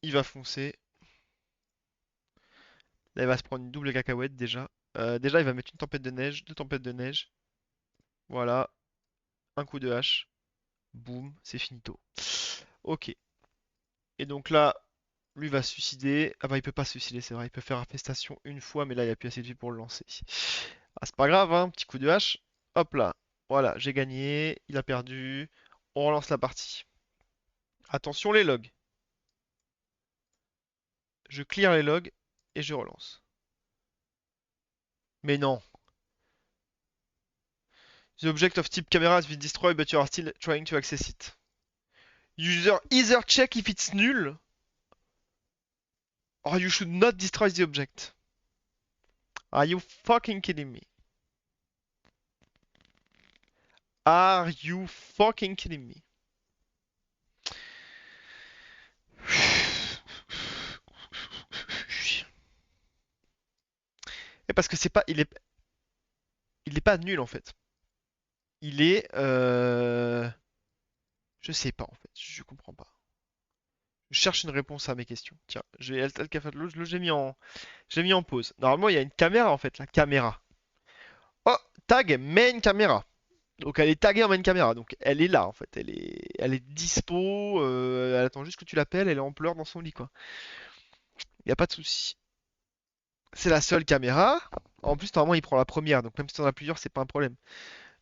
Speaker 1: il va foncer. Là, il va se prendre une double cacahuète déjà. Déjà, il va mettre une tempête de neige, deux tempêtes de neige. Voilà. Un coup de hache. Boum, c'est finito. Ok. Et donc là, lui va se suicider. Ah bah il peut pas se suicider, c'est vrai. Il peut faire infestation une fois, mais là il n'y a plus assez de vie pour le lancer. Ah c'est pas grave, hein. Petit coup de hache. Hop là. Voilà, j'ai gagné. Il a perdu. On relance la partie. Attention les logs. Je clear les logs et je relance. Mais non. The object of type camera has been destroyed, but you are still trying to access it. User either check if it's null, or you should not destroy the object. Are you fucking kidding me? Are you fucking kidding me? Et parce que c'est pas, il est pas nul en fait. Il est, je sais pas en fait, je comprends pas. Je cherche une réponse à mes questions. Tiens, j'ai j'ai mis en pause. Normalement, il y a une caméra en fait, la caméra. Oh, tag main caméra. Donc elle est taguée en main caméra, donc elle est là en fait, elle est dispo, elle attend juste que tu l'appelles, elle est en pleurs dans son lit quoi. Y a pas de souci. C'est la seule caméra. En plus, normalement, il prend la première, donc même si t'en as plusieurs, c'est pas un problème.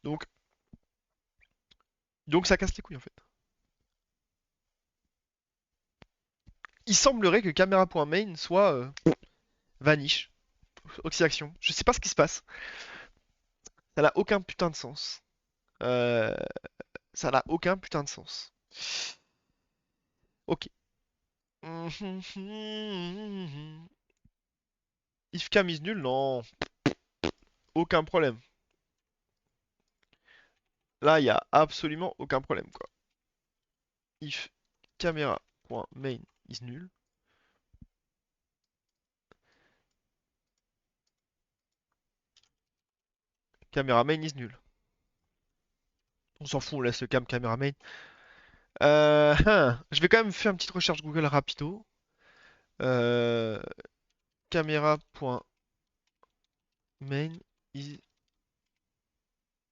Speaker 1: Donc, donc ça casse les couilles en fait. Il semblerait que caméra.main soit vanish, oxydation. Je sais pas ce qui se passe. Ça n'a aucun putain de sens. Euh, Ça n'a aucun putain de sens. Ok. If cam is nul, non. Aucun problème. Là, il y a absolument aucun problème quoi. If camera.main is nul. Camera main is nul. On s'en fout, on laisse le cam caméra main. Je vais quand même faire une petite recherche Google rapido. Euh, Caméra.main is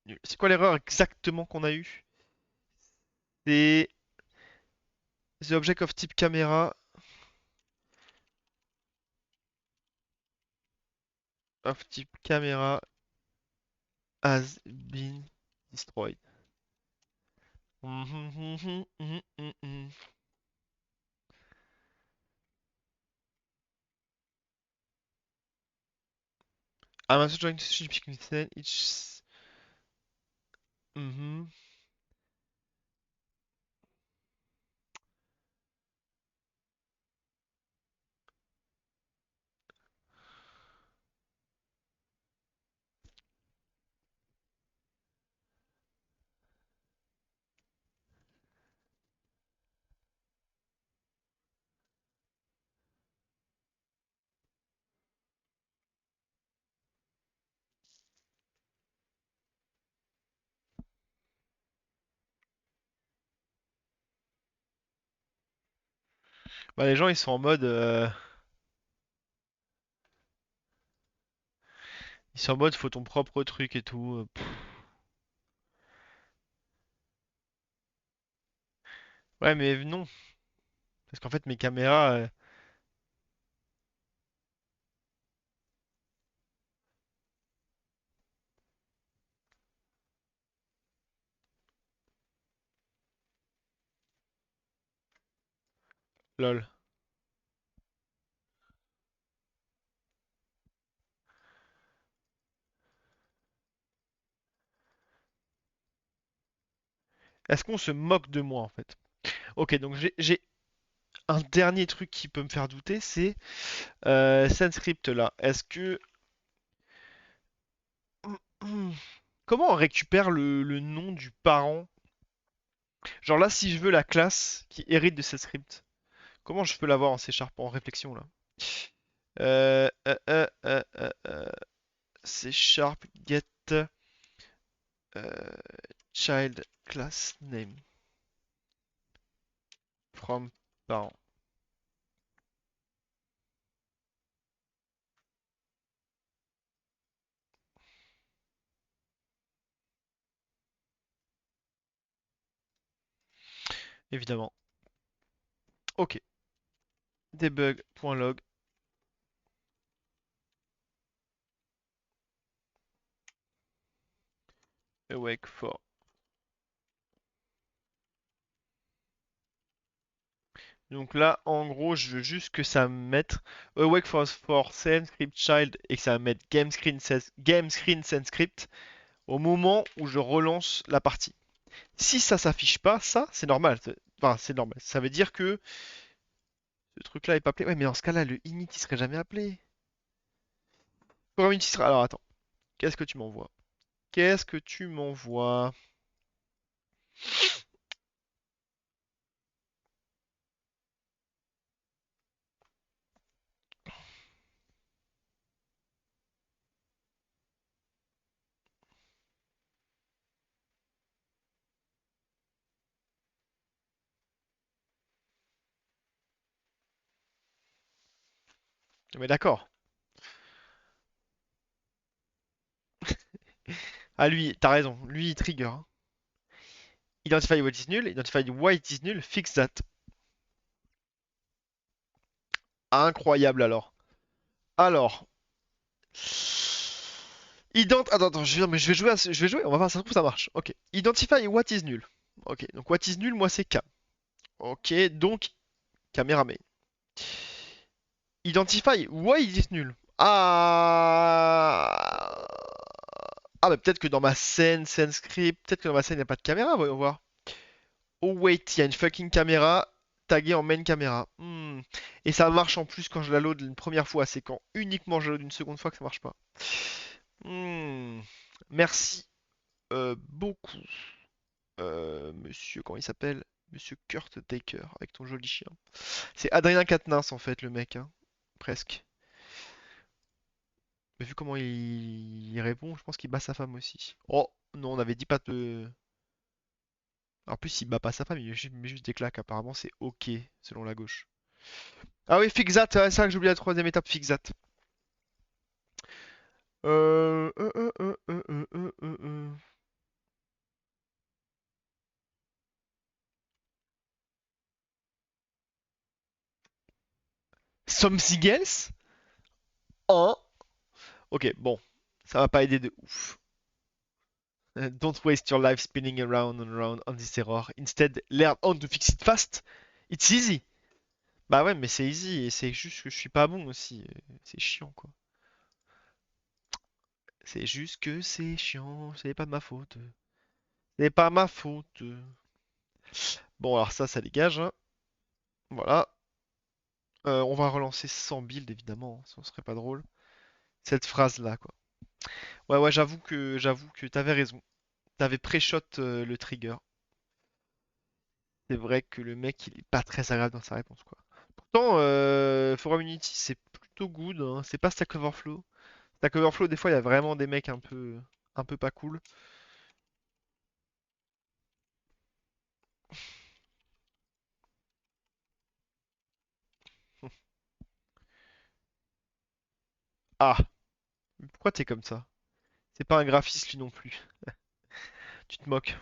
Speaker 1: nul. C'est quoi l'erreur exactement qu'on a eu? C'est the object of type camera of type camera has been destroyed. I'm also trying to switch between each. Mhm. Bah, les gens ils sont en mode ils sont en mode faut ton propre truc et tout. Ouais mais non. Parce qu'en fait mes caméras. Lol. Est-ce qu'on se moque de moi en fait? Ok, donc j'ai un dernier truc qui peut me faire douter, c'est Sanskrit là. Est-ce que... Comment on récupère le nom du parent? Genre là, si je veux la classe qui hérite de Sanskrit, comment je peux l'avoir en C# en réflexion là? Euh, euh, euh, euh, euh, euh, C# get euh, child class name from parent. Évidemment. Ok. Debug.log. Awake for. Donc là, en gros, je veux juste que ça me mette Awake for Sanskrit Child et que ça me mette Game Screen Sanskrit au moment où je relance la partie. Si ça s'affiche pas, ça, c'est normal. Enfin, c'est normal. Ça veut dire que ce truc-là est pas appelé. Ouais, mais dans ce cas-là, le init, il serait jamais appelé. Community sera... Alors attends, qu'est-ce que tu m'envoies? Qu'est-ce que tu m'envoies? Mais d'accord. Ah lui, t'as raison. Lui, il trigger, hein. Identify what is null, identify why it is null, fix that. Incroyable alors. Alors. Attends, attends, mais je vais jouer, je vais jouer, on va voir, ça se trouve ça marche. Ok. Identify what is null. Ok, donc what is null, moi c'est K. Ok, donc caméra main. Identify why it is null. Ah. Ah, bah peut-être que dans ma scène script, peut-être que dans ma scène il n'y a pas de caméra, voyons voir. Oh wait, il y a une fucking caméra taguée en main caméra. Et ça marche en plus quand je la load une première fois, c'est quand uniquement je la load une seconde fois que ça marche pas. Hmm. Merci beaucoup, monsieur, comment il s'appelle? Monsieur Kurt Taker, avec ton joli chien. C'est Adrien Quatennens en fait, le mec, hein. Presque. Mais vu comment il répond, je pense qu'il bat sa femme aussi. Oh, non, on avait dit pas de... En plus, il bat pas sa femme, met juste des claques. Apparemment, c'est ok, selon la gauche. Ah oui, Fixat, c'est ça que j'ai oublié la troisième étape, Fixat. Euh... euh, euh, euh, euh, euh, euh, euh, euh. Something else? Hein? Ok, bon. Ça va pas aider de ouf. Don't waste your life spinning around and around on this error. Instead, learn how to fix it fast. It's easy. Bah ouais, mais c'est easy et c'est juste que je suis pas bon aussi. C'est chiant quoi. C'est juste que c'est chiant. C'est pas de ma faute. C'est pas ma faute. Bon, alors ça dégage, hein. Voilà. On va relancer sans build évidemment, ça serait pas drôle. Cette phrase-là, quoi. Ouais, ouais, j'avoue que t'avais raison. T'avais pré-shot le trigger. C'est vrai que le mec, il est pas très agréable dans sa réponse, quoi. Pourtant, Forum Unity, c'est plutôt good, hein. C'est pas Stack Overflow. Stack Overflow, des fois, il y a vraiment des mecs un peu pas cool. Ah, mais pourquoi t'es comme ça? C'est pas un graphiste lui non plus. Tu te moques.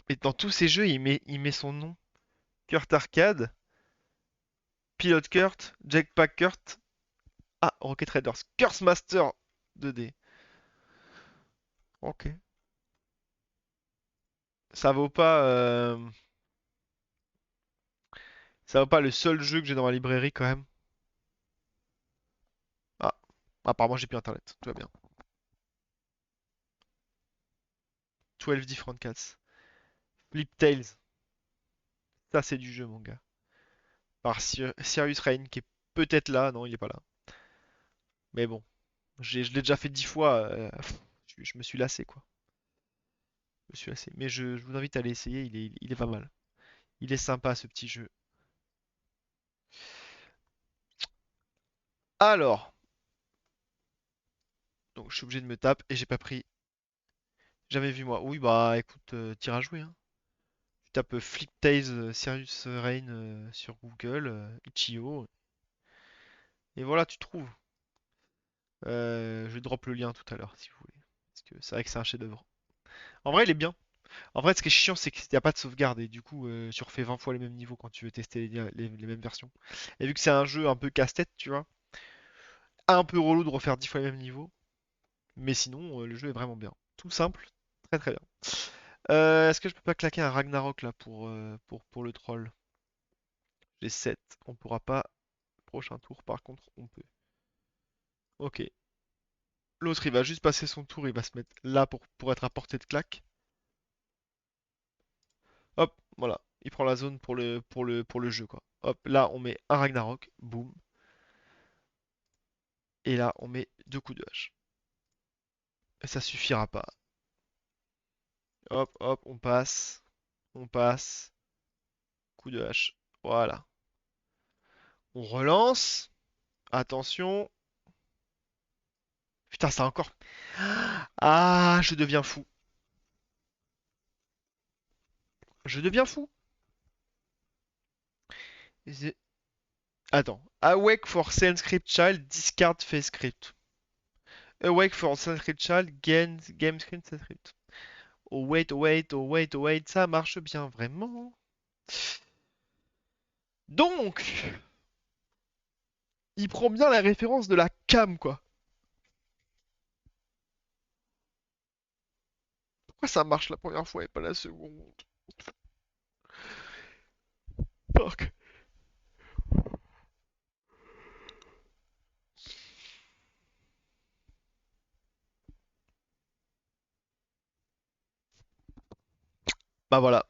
Speaker 1: Mais dans tous ces jeux, il met son nom. Kurt Arcade, Pilot Kurt, Jetpack Kurt. Ah, Rocket Raiders. Curse Master 2D. Ok. Ça vaut pas. Ça vaut pas le seul jeu que j'ai dans ma librairie quand même. Ah. Apparemment, j'ai plus internet. Tout va bien. 12 Different Cats. Flip Tales. Ça, c'est du jeu, mon gars. Par Sirius Rain, qui est peut-être là. Non, il est pas là. Mais bon, je l'ai déjà fait 10 fois. Je me suis lassé, quoi. Je me suis lassé. Mais je vous invite à l'essayer. Il est pas mal. Il est sympa, ce petit jeu. Alors, donc je suis obligé de me taper et j'ai pas pris. Jamais vu moi. Oui, bah écoute, tire à jouer, hein. Tu tapes Flip Tales Sirius Rain sur Google, Itch.io, et voilà, tu trouves. Je drop le lien tout à l'heure si vous voulez. Parce que c'est vrai que c'est un chef-d'œuvre. En vrai, il est bien. En vrai, ce qui est chiant, c'est qu'il n'y a pas de sauvegarde et du coup, tu refais 20 fois les mêmes niveaux quand tu veux tester les mêmes versions. Et vu que c'est un jeu un peu casse-tête, tu vois, un peu relou de refaire 10 fois les mêmes niveaux, mais sinon, le jeu est vraiment bien. Tout simple, très très bien. Est-ce que je peux pas claquer un Ragnarok là pour le troll? J'ai 7. On pourra pas. Prochain tour, par contre, on peut. Ok. L'autre, il va juste passer son tour, il va se mettre là pour être à portée de claque. Hop, voilà. Il prend la zone pour le jeu, quoi. Hop, là, on met un Ragnarok. Boum. Et là, on met deux coups de hache. Et ça suffira pas. Hop, hop, on passe. On passe. Coup de hache. Voilà. On relance. Attention. Putain, ça encore. Ah, je deviens fou. Je deviens fou. J'ai- Attends. Awake for Sanskrit Child, discard face script. Awake for Sanskrit Child, game screen Sanskrit. Oh wait, oh wait, oh wait, oh wait, ça marche bien vraiment. Donc, il prend bien la référence de la cam, quoi. Pourquoi ça marche la première fois et pas la seconde? Fuck. Bah voilà,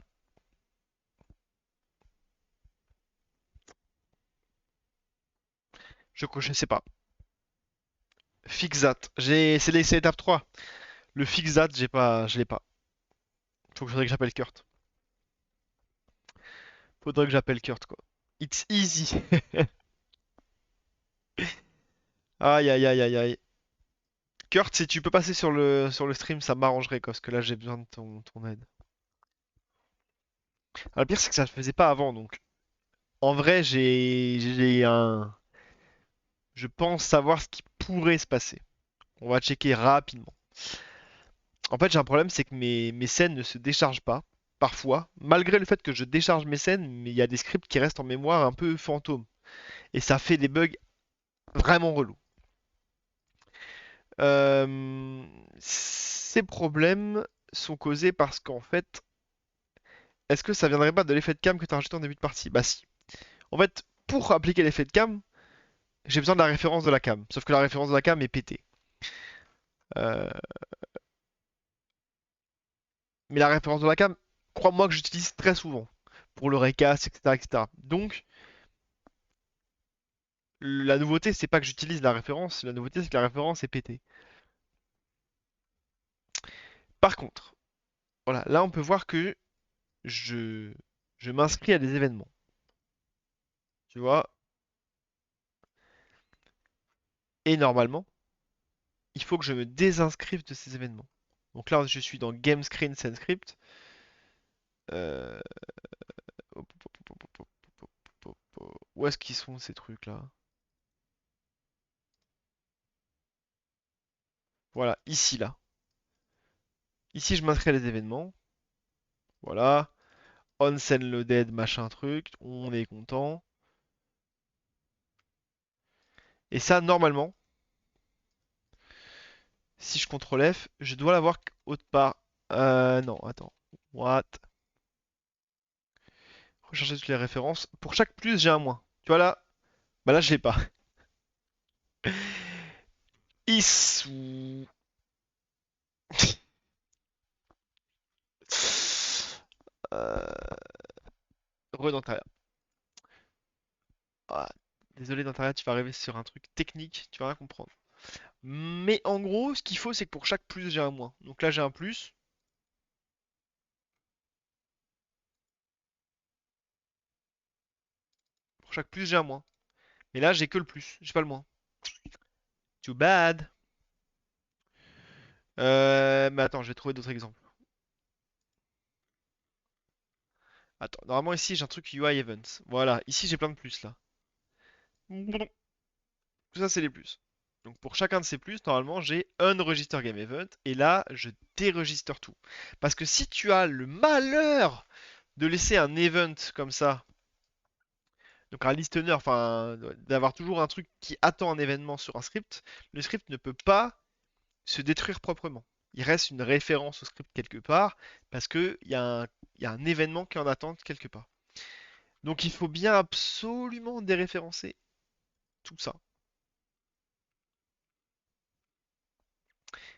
Speaker 1: je sais pas. Fixat. C'est l'étape 3. Le Fixat, j'ai pas, je l'ai pas. Faudrait que j'appelle Kurt. Faudrait que j'appelle Kurt, quoi. It's easy. Aïe aïe aïe aïe aïe. Kurt, si tu peux passer sur le stream, ça m'arrangerait, quoi, parce que là j'ai besoin de ton aide. Ah, le pire, c'est que ça le faisait pas avant, donc. En vrai, j'ai un. Je pense savoir ce qui pourrait se passer. On va checker rapidement. En fait, j'ai un problème, c'est que mes scènes ne se déchargent pas, parfois, malgré le fait que je décharge mes scènes, mais il y a des scripts qui restent en mémoire un peu fantômes. Et ça fait des bugs vraiment relous. Euh, Ces problèmes sont causés parce qu'en fait, est-ce que ça viendrait pas de l'effet de cam que tu as rajouté en début de partie? Bah si. En fait, pour appliquer l'effet de cam, j'ai besoin de la référence de la cam. Sauf que la référence de la cam est pétée. Euh, Mais la référence de la cam, crois-moi que j'utilise très souvent. Pour le recast, etc., etc. Donc, la nouveauté, c'est pas que j'utilise la référence, la nouveauté, c'est que la référence est pétée. Par contre, voilà, là, on peut voir que je, je m'inscris à des événements. Tu vois, et normalement, il faut que je me désinscrive de ces événements. Donc là, je suis dans Game Screen Script. Euh, Où est-ce qu'ils sont ces trucs-là? Voilà, ici, là. Ici, je m'inscris à des événements. Voilà. Onsen loaded, machin truc. On est content. Et ça, normalement, si je contrôle F, je dois l'avoir autre part. Non, attends. What? Rechercher toutes les références. Pour chaque plus, j'ai un moins. Tu vois là? Bah là, je l'ai pas. Issou. Euh... Redentaria. Ah, désolé Dentaria, tu vas arriver sur un truc technique, tu vas rien comprendre. Mais en gros, ce qu'il faut, c'est que pour chaque plus, j'ai un moins. Donc là, j'ai un plus. Pour chaque plus, j'ai un moins. Et là, j'ai que le plus, j'ai pas le moins. Too bad. Mais attends, je vais trouver d'autres exemples. Attends, normalement ici, j'ai un truc UI Events. Voilà, ici, j'ai plein de plus là. Tout ça, c'est les plus. Donc pour chacun de ces plus, normalement, j'ai un register game event. Et là, je déregister tout. Parce que si tu as le malheur de laisser un event comme ça, donc un listener, enfin, d'avoir toujours un truc qui attend un événement sur un script, le script ne peut pas se détruire proprement. Il reste une référence au script quelque part parce qu'il y a un événement qui est en attente quelque part. Donc il faut bien absolument déréférencer tout ça.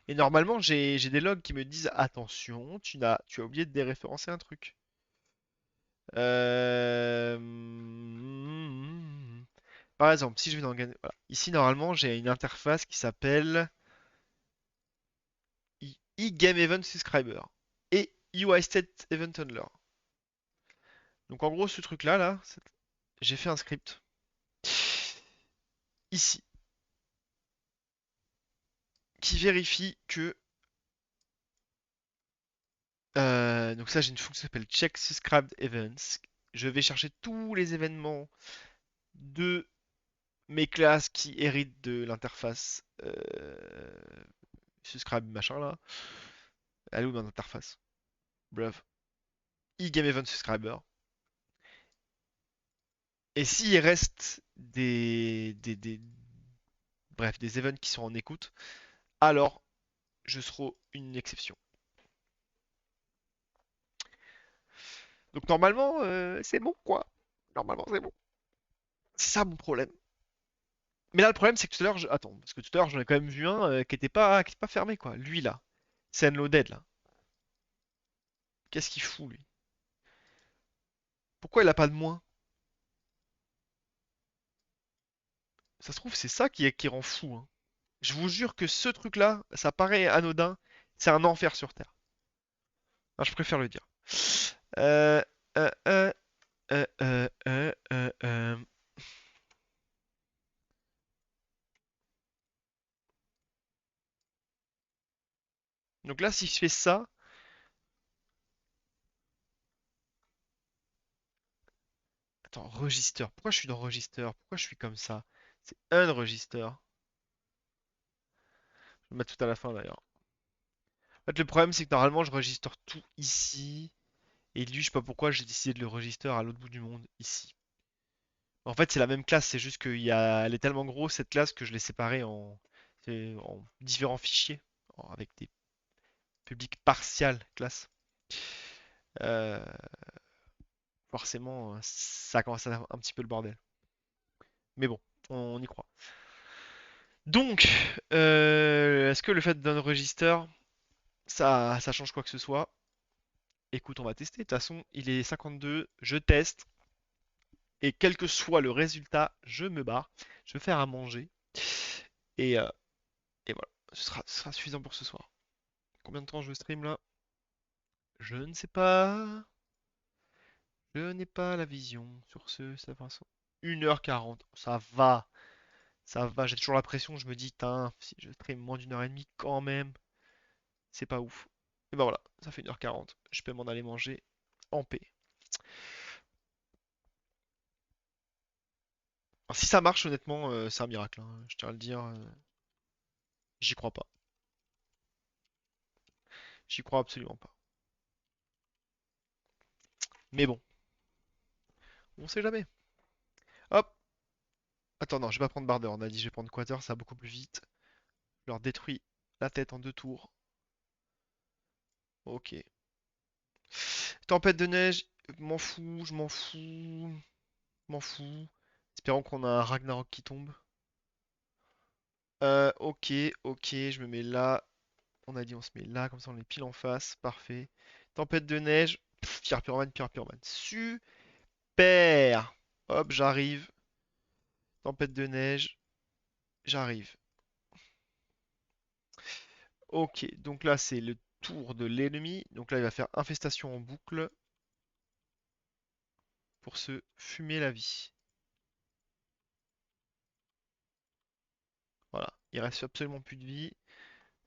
Speaker 1: Et normalement, j'ai des logs qui me disent attention, tu as oublié de déréférencer un truc. Euh, Par exemple, si je vais dans voilà. Ici, normalement, j'ai une interface qui s'appelle eGame Event Subscriber et UI State Event Handler. Donc en gros, ce truc-là, j'ai fait un script ici qui vérifie que donc ça, j'ai une fonction qui s'appelle check subscribed events. Je vais chercher tous les événements de mes classes qui héritent de l'interface subscribe machin là. Elle est où mon interface? Bref. eGame Event Subscriber. Et s'il reste bref, des events qui sont en écoute, alors je serai une exception. Donc normalement, c'est bon quoi. Normalement, c'est bon. C'est ça mon problème. Mais là, le problème, c'est que tout à l'heure, attends, parce que tout à l'heure, j'en ai quand même vu un qui était pas fermé quoi. Lui là, c'est unloaded là. Qu'est-ce qu'il fout lui? Pourquoi il a pas de moins? Ça se trouve, c'est ça qui rend fou, hein. Je vous jure que ce truc-là, ça paraît anodin, c'est un enfer sur Terre. Ah, je préfère le dire. Euh, euh, euh, euh. Donc là, si je fais ça, attends, register. Pourquoi je suis dans register? Pourquoi je suis comme ça? C'est un register. Je vais le mettre tout à la fin d'ailleurs. En fait, le problème, c'est que normalement, je register tout ici. Et lui, je sais pas pourquoi, j'ai décidé de le register à l'autre bout du monde, ici. En fait, c'est la même classe, c'est juste elle est tellement grosse, cette classe, que je l'ai séparée en différents fichiers, avec des publics partials classes. Euh, Forcément, ça commence à être un petit peu le bordel. Mais bon, on y croit. Donc, est-ce que le fait d'un register, ça change quoi que ce soit? Écoute, on va tester. De toute façon, il est 52, je teste. Et quel que soit le résultat, je me barre. Je vais faire à manger. Et, euh, et voilà, ce sera suffisant pour ce soir. Combien de temps je stream là? Je ne sais pas. Je n'ai pas la vision sur ça va, 1h40. Ça va. J'ai toujours la pression. Je me dis, tain, si je stream moins d'1h30 quand même, c'est pas ouf. Et ben voilà, ça fait 1h40. Je peux m'en aller manger en paix. Alors, si ça marche, honnêtement, c'est un miracle, hein, je tiens à le dire. J'y crois pas. J'y crois absolument pas. Mais bon, on sait jamais. Hop! Attends, non, je vais pas prendre Barder. On a dit je vais prendre Quater, ça va beaucoup plus vite. Je leur détruis la tête en 2 tours. Ok. Tempête de neige, m'en fous, je m'en fous, m'en fous. Espérons qu'on a un Ragnarok qui tombe. Ok, ok, je me mets là. On a dit on se met là, comme ça on est pile en face. Parfait. Tempête de neige. Pff, Pierre Pyromane, Pierre Pyromane. Super! Hop, j'arrive. Tempête de neige. J'arrive. Ok, donc là c'est le tour de l'ennemi. Donc là il va faire infestation en boucle pour se fumer la vie. Voilà, il reste absolument plus de vie.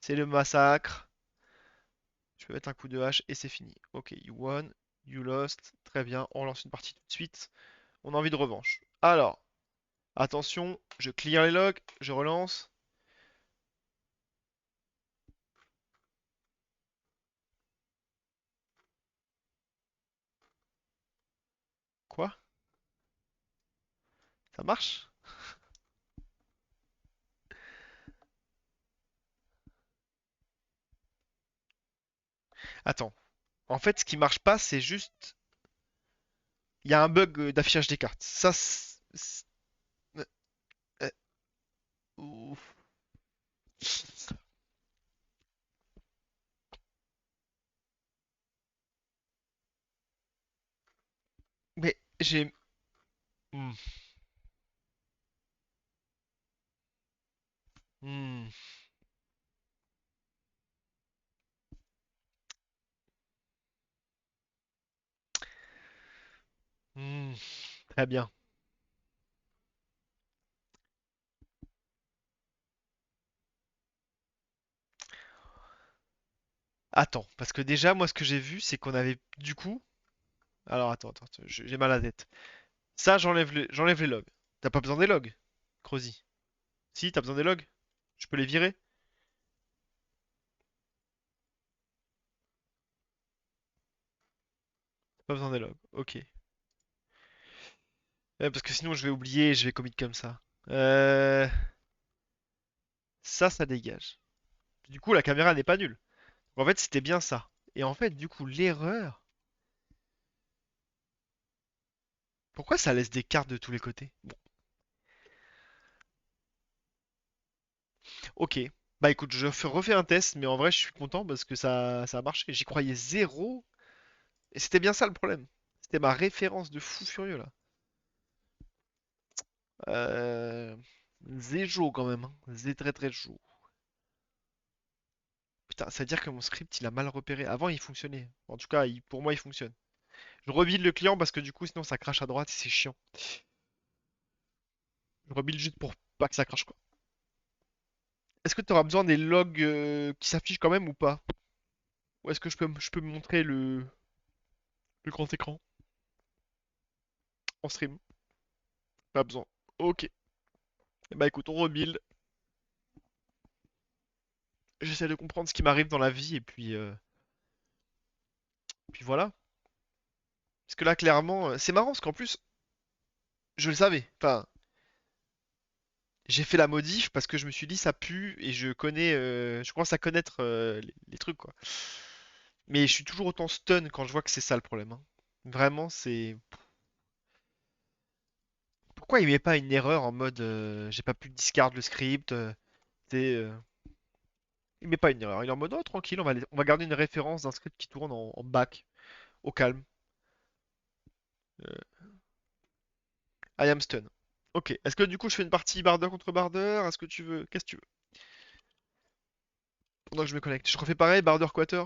Speaker 1: C'est le massacre. Je peux mettre un coup de hache et c'est fini. Ok, you won, you lost. Très bien, on lance une partie tout de suite. On a envie de revanche. Alors, attention, je clear les logs, je relance. Quoi? Ça marche? Attends. En fait, ce qui marche pas, c'est juste. Il y a un bug d'affichage des cartes. Ça, euh, ouf. Mais j'ai. Hmm, hmm, hmm. Très bien. Attends, parce que déjà, moi, ce que j'ai vu, c'est qu'on avait du coup. Alors, attends, j'ai mal à la tête. Ça, j'enlève les logs. T'as pas besoin des logs, Crozy. Si, t'as besoin des logs? Je peux les virer? Pas besoin des logs. Ok. Parce que sinon, je vais oublier et je vais commit comme ça. Euh... ça dégage. Du coup, la caméra n'est pas nulle. En fait, c'était bien ça. Et en fait, du coup, l'erreur. Pourquoi ça laisse des cartes de tous les côtés? Bon, ok. Bah écoute, refais un test, mais en vrai, je suis content parce que ça a marché. J'y croyais zéro. Et c'était bien ça le problème. C'était ma référence de fou furieux là. Euh... Zé chaud quand même, hein. Zé très très chaud. Putain, ça veut dire que mon script il a mal repéré. Avant il fonctionnait. En tout cas, pour moi il fonctionne. Je rebuild le client parce que du coup sinon ça crache à droite et c'est chiant. Je rebuild juste pour pas que ça crache quoi. Est-ce que tu auras besoin des logs qui s'affichent quand même ou pas? Ou est-ce que je peux me montrer le grand écran en stream? Pas besoin. Ok. Bah écoute, on rebuild. J'essaie de comprendre ce qui m'arrive dans la vie et puis voilà. Parce que là clairement, c'est marrant parce qu'en plus, je le savais. Enfin, j'ai fait la modif parce que je me suis dit ça pue et je commence à connaître les trucs quoi. Mais je suis toujours autant stun quand je vois que c'est ça le problème, hein. Vraiment, c'est. Pourquoi il met pas une erreur en mode j'ai pas pu discard le script, c'est, il met pas une erreur. Il est en mode oh tranquille, on va garder une référence d'un script qui tourne en back, au calme. Euh, I am stun. Ok. Est-ce que du coup je fais une partie bardeur contre bardeur? Est-ce que tu veux? Qu'est-ce que tu veux? Pendant que je me connecte. Je refais pareil, bardeur quater.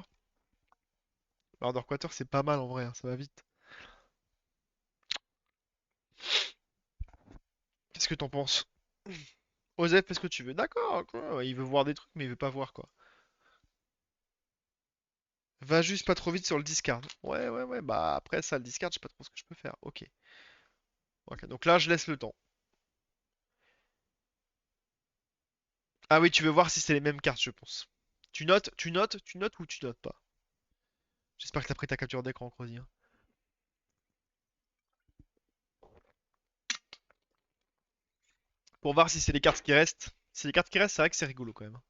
Speaker 1: Bardeur quater c'est pas mal en vrai, hein, ça va vite. Qu'est-ce que t'en penses? Osef, fais ce que tu veux. D'accord, quoi. Il veut voir des trucs, mais il veut pas voir quoi. Va juste pas trop vite sur le discard. Ouais. Bah après ça, le discard, je sais pas trop ce que je peux faire. Ok. Ok. Donc là, je laisse le temps. Ah oui, tu veux voir si c'est les mêmes cartes, je pense. Tu notes ou tu notes pas? J'espère que t'as pris ta capture d'écran, Crozy, hein. Pour voir si c'est les cartes qui restent. Si c'est les cartes qui restent, c'est vrai que c'est rigolo quand même, hein.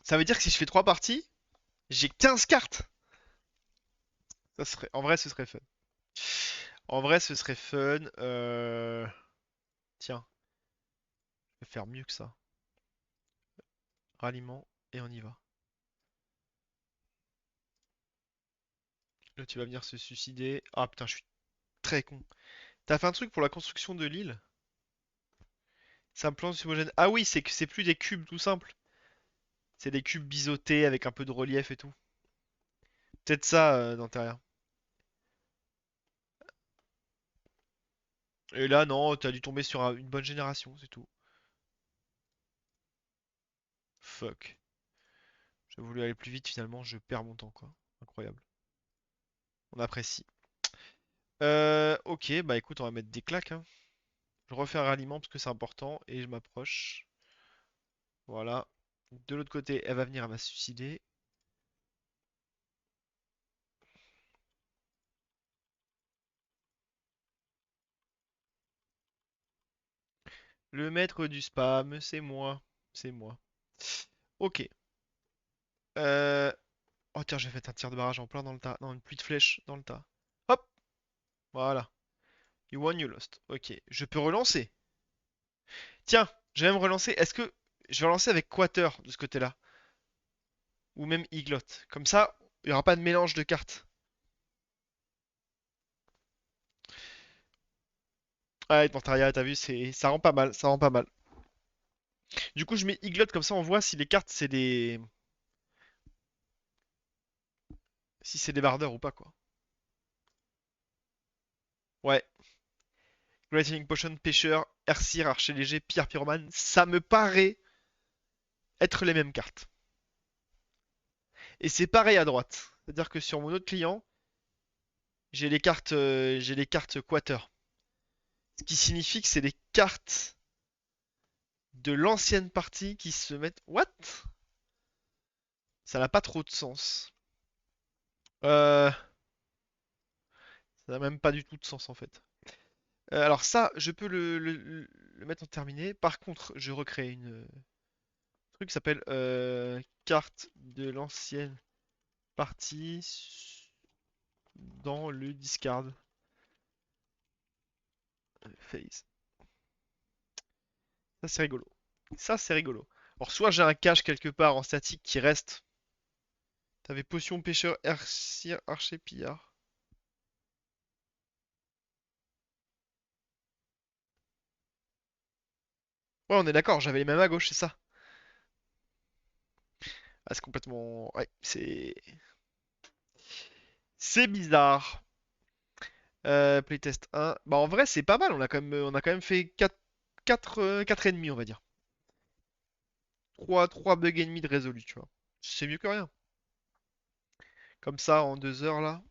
Speaker 1: Ça veut dire que si je fais 3 parties, j'ai 15 cartes. Ça serait... En vrai, ce serait fun. En vrai, ce serait fun. Tiens, je vais faire mieux que ça. Ralliement, et on y va. Là, tu vas venir se suicider. Ah putain, je suis très con. T'as fait un truc pour la construction de l'île? C'est un plan homogène. Ah oui, c'est que c'est plus des cubes tout simples. C'est des cubes biseautés avec un peu de relief et tout. Peut-être ça dans Terraria. Et là, non, t'as dû tomber sur une bonne génération, c'est tout. Fuck. J'ai voulu aller plus vite, finalement, je perds mon temps, quoi. Incroyable. On apprécie. Ok, bah écoute, on va mettre des claques, hein. Je refais un ralliement parce que c'est important et je m'approche. Voilà. De l'autre côté, elle va venir, elle va se suicider. Le maître du spam, c'est moi. C'est moi. Ok. Euh... Oh tiens, j'ai fait un tir de barrage en plein dans le tas. Non, une pluie de flèches dans le tas. Hop! Voilà. You won, you lost. Ok. Je peux relancer. Tiens, je vais même relancer. Est-ce que... Je vais relancer avec Quater de ce côté-là. Ou même Iglot. Comme ça, il n'y aura pas de mélange de cartes. Ouais, Pantaria, t'as vu, ça rend pas mal. Ça rend pas mal. Du coup, je mets Iglot comme ça, on voit si les cartes, c'est des... Si c'est des bardeurs ou pas, quoi. Ouais. Great Healing Potion, Pêcheur, Airseer, Archer Léger, Pierre Pyromane. Ça me paraît être les mêmes cartes. Et c'est pareil à droite. C'est-à-dire que sur mon autre client, j'ai les cartes Quater. Ce qui signifie que c'est des cartes de l'ancienne partie qui se mettent... What? Ça n'a pas trop de sens. Ça n'a même pas du tout de sens en fait. Alors ça, je peux le mettre en terminé. Par contre, je recrée une truc qui s'appelle carte de l'ancienne partie dans le discard phase. Ça c'est rigolo. Ça c'est rigolo. Alors soit j'ai un cache quelque part en statique qui reste. T'avais potion pêcheur, archer, pillard. Ouais, on est d'accord, j'avais les mêmes à gauche, c'est ça. Ah, c'est complètement... Ouais, c'est bizarre. Playtest 1. Bah en vrai c'est pas mal, on a quand même fait 4 ennemis on va dire. 3 bugs ennemis de résolus, tu vois. C'est mieux que rien. Comme ça en 2 heures là.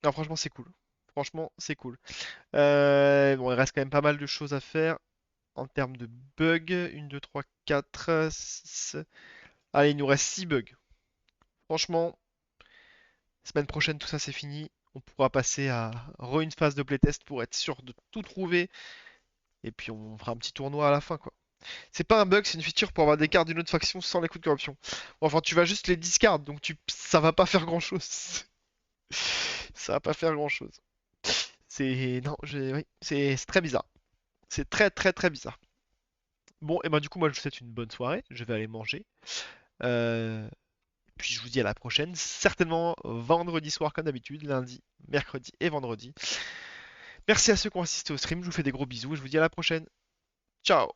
Speaker 1: Non franchement c'est cool. Franchement c'est cool. Bon il reste quand même pas mal de choses à faire en termes de bugs. 1, 2, 3, 4, 6. Allez il nous reste 6 bugs. Franchement, semaine prochaine tout ça c'est fini. On pourra passer à une phase de playtest pour être sûr de tout trouver. Et puis on fera un petit tournoi à la fin quoi. C'est pas un bug, c'est une feature pour avoir des cartes d'une autre faction sans les coups de corruption. Bon, enfin, tu vas juste les discard, donc ça va pas faire grand chose. Ça va pas faire grand chose. Non, oui, c'est très bizarre. C'est très très très bizarre. Bon, et ben du coup, moi je vous souhaite une bonne soirée. Je vais aller manger. Euh, Puis je vous dis à la prochaine. Certainement vendredi soir comme d'habitude, lundi, mercredi et vendredi. Merci à ceux qui ont assisté au stream. Je vous fais des gros bisous et je vous dis à la prochaine. Ciao!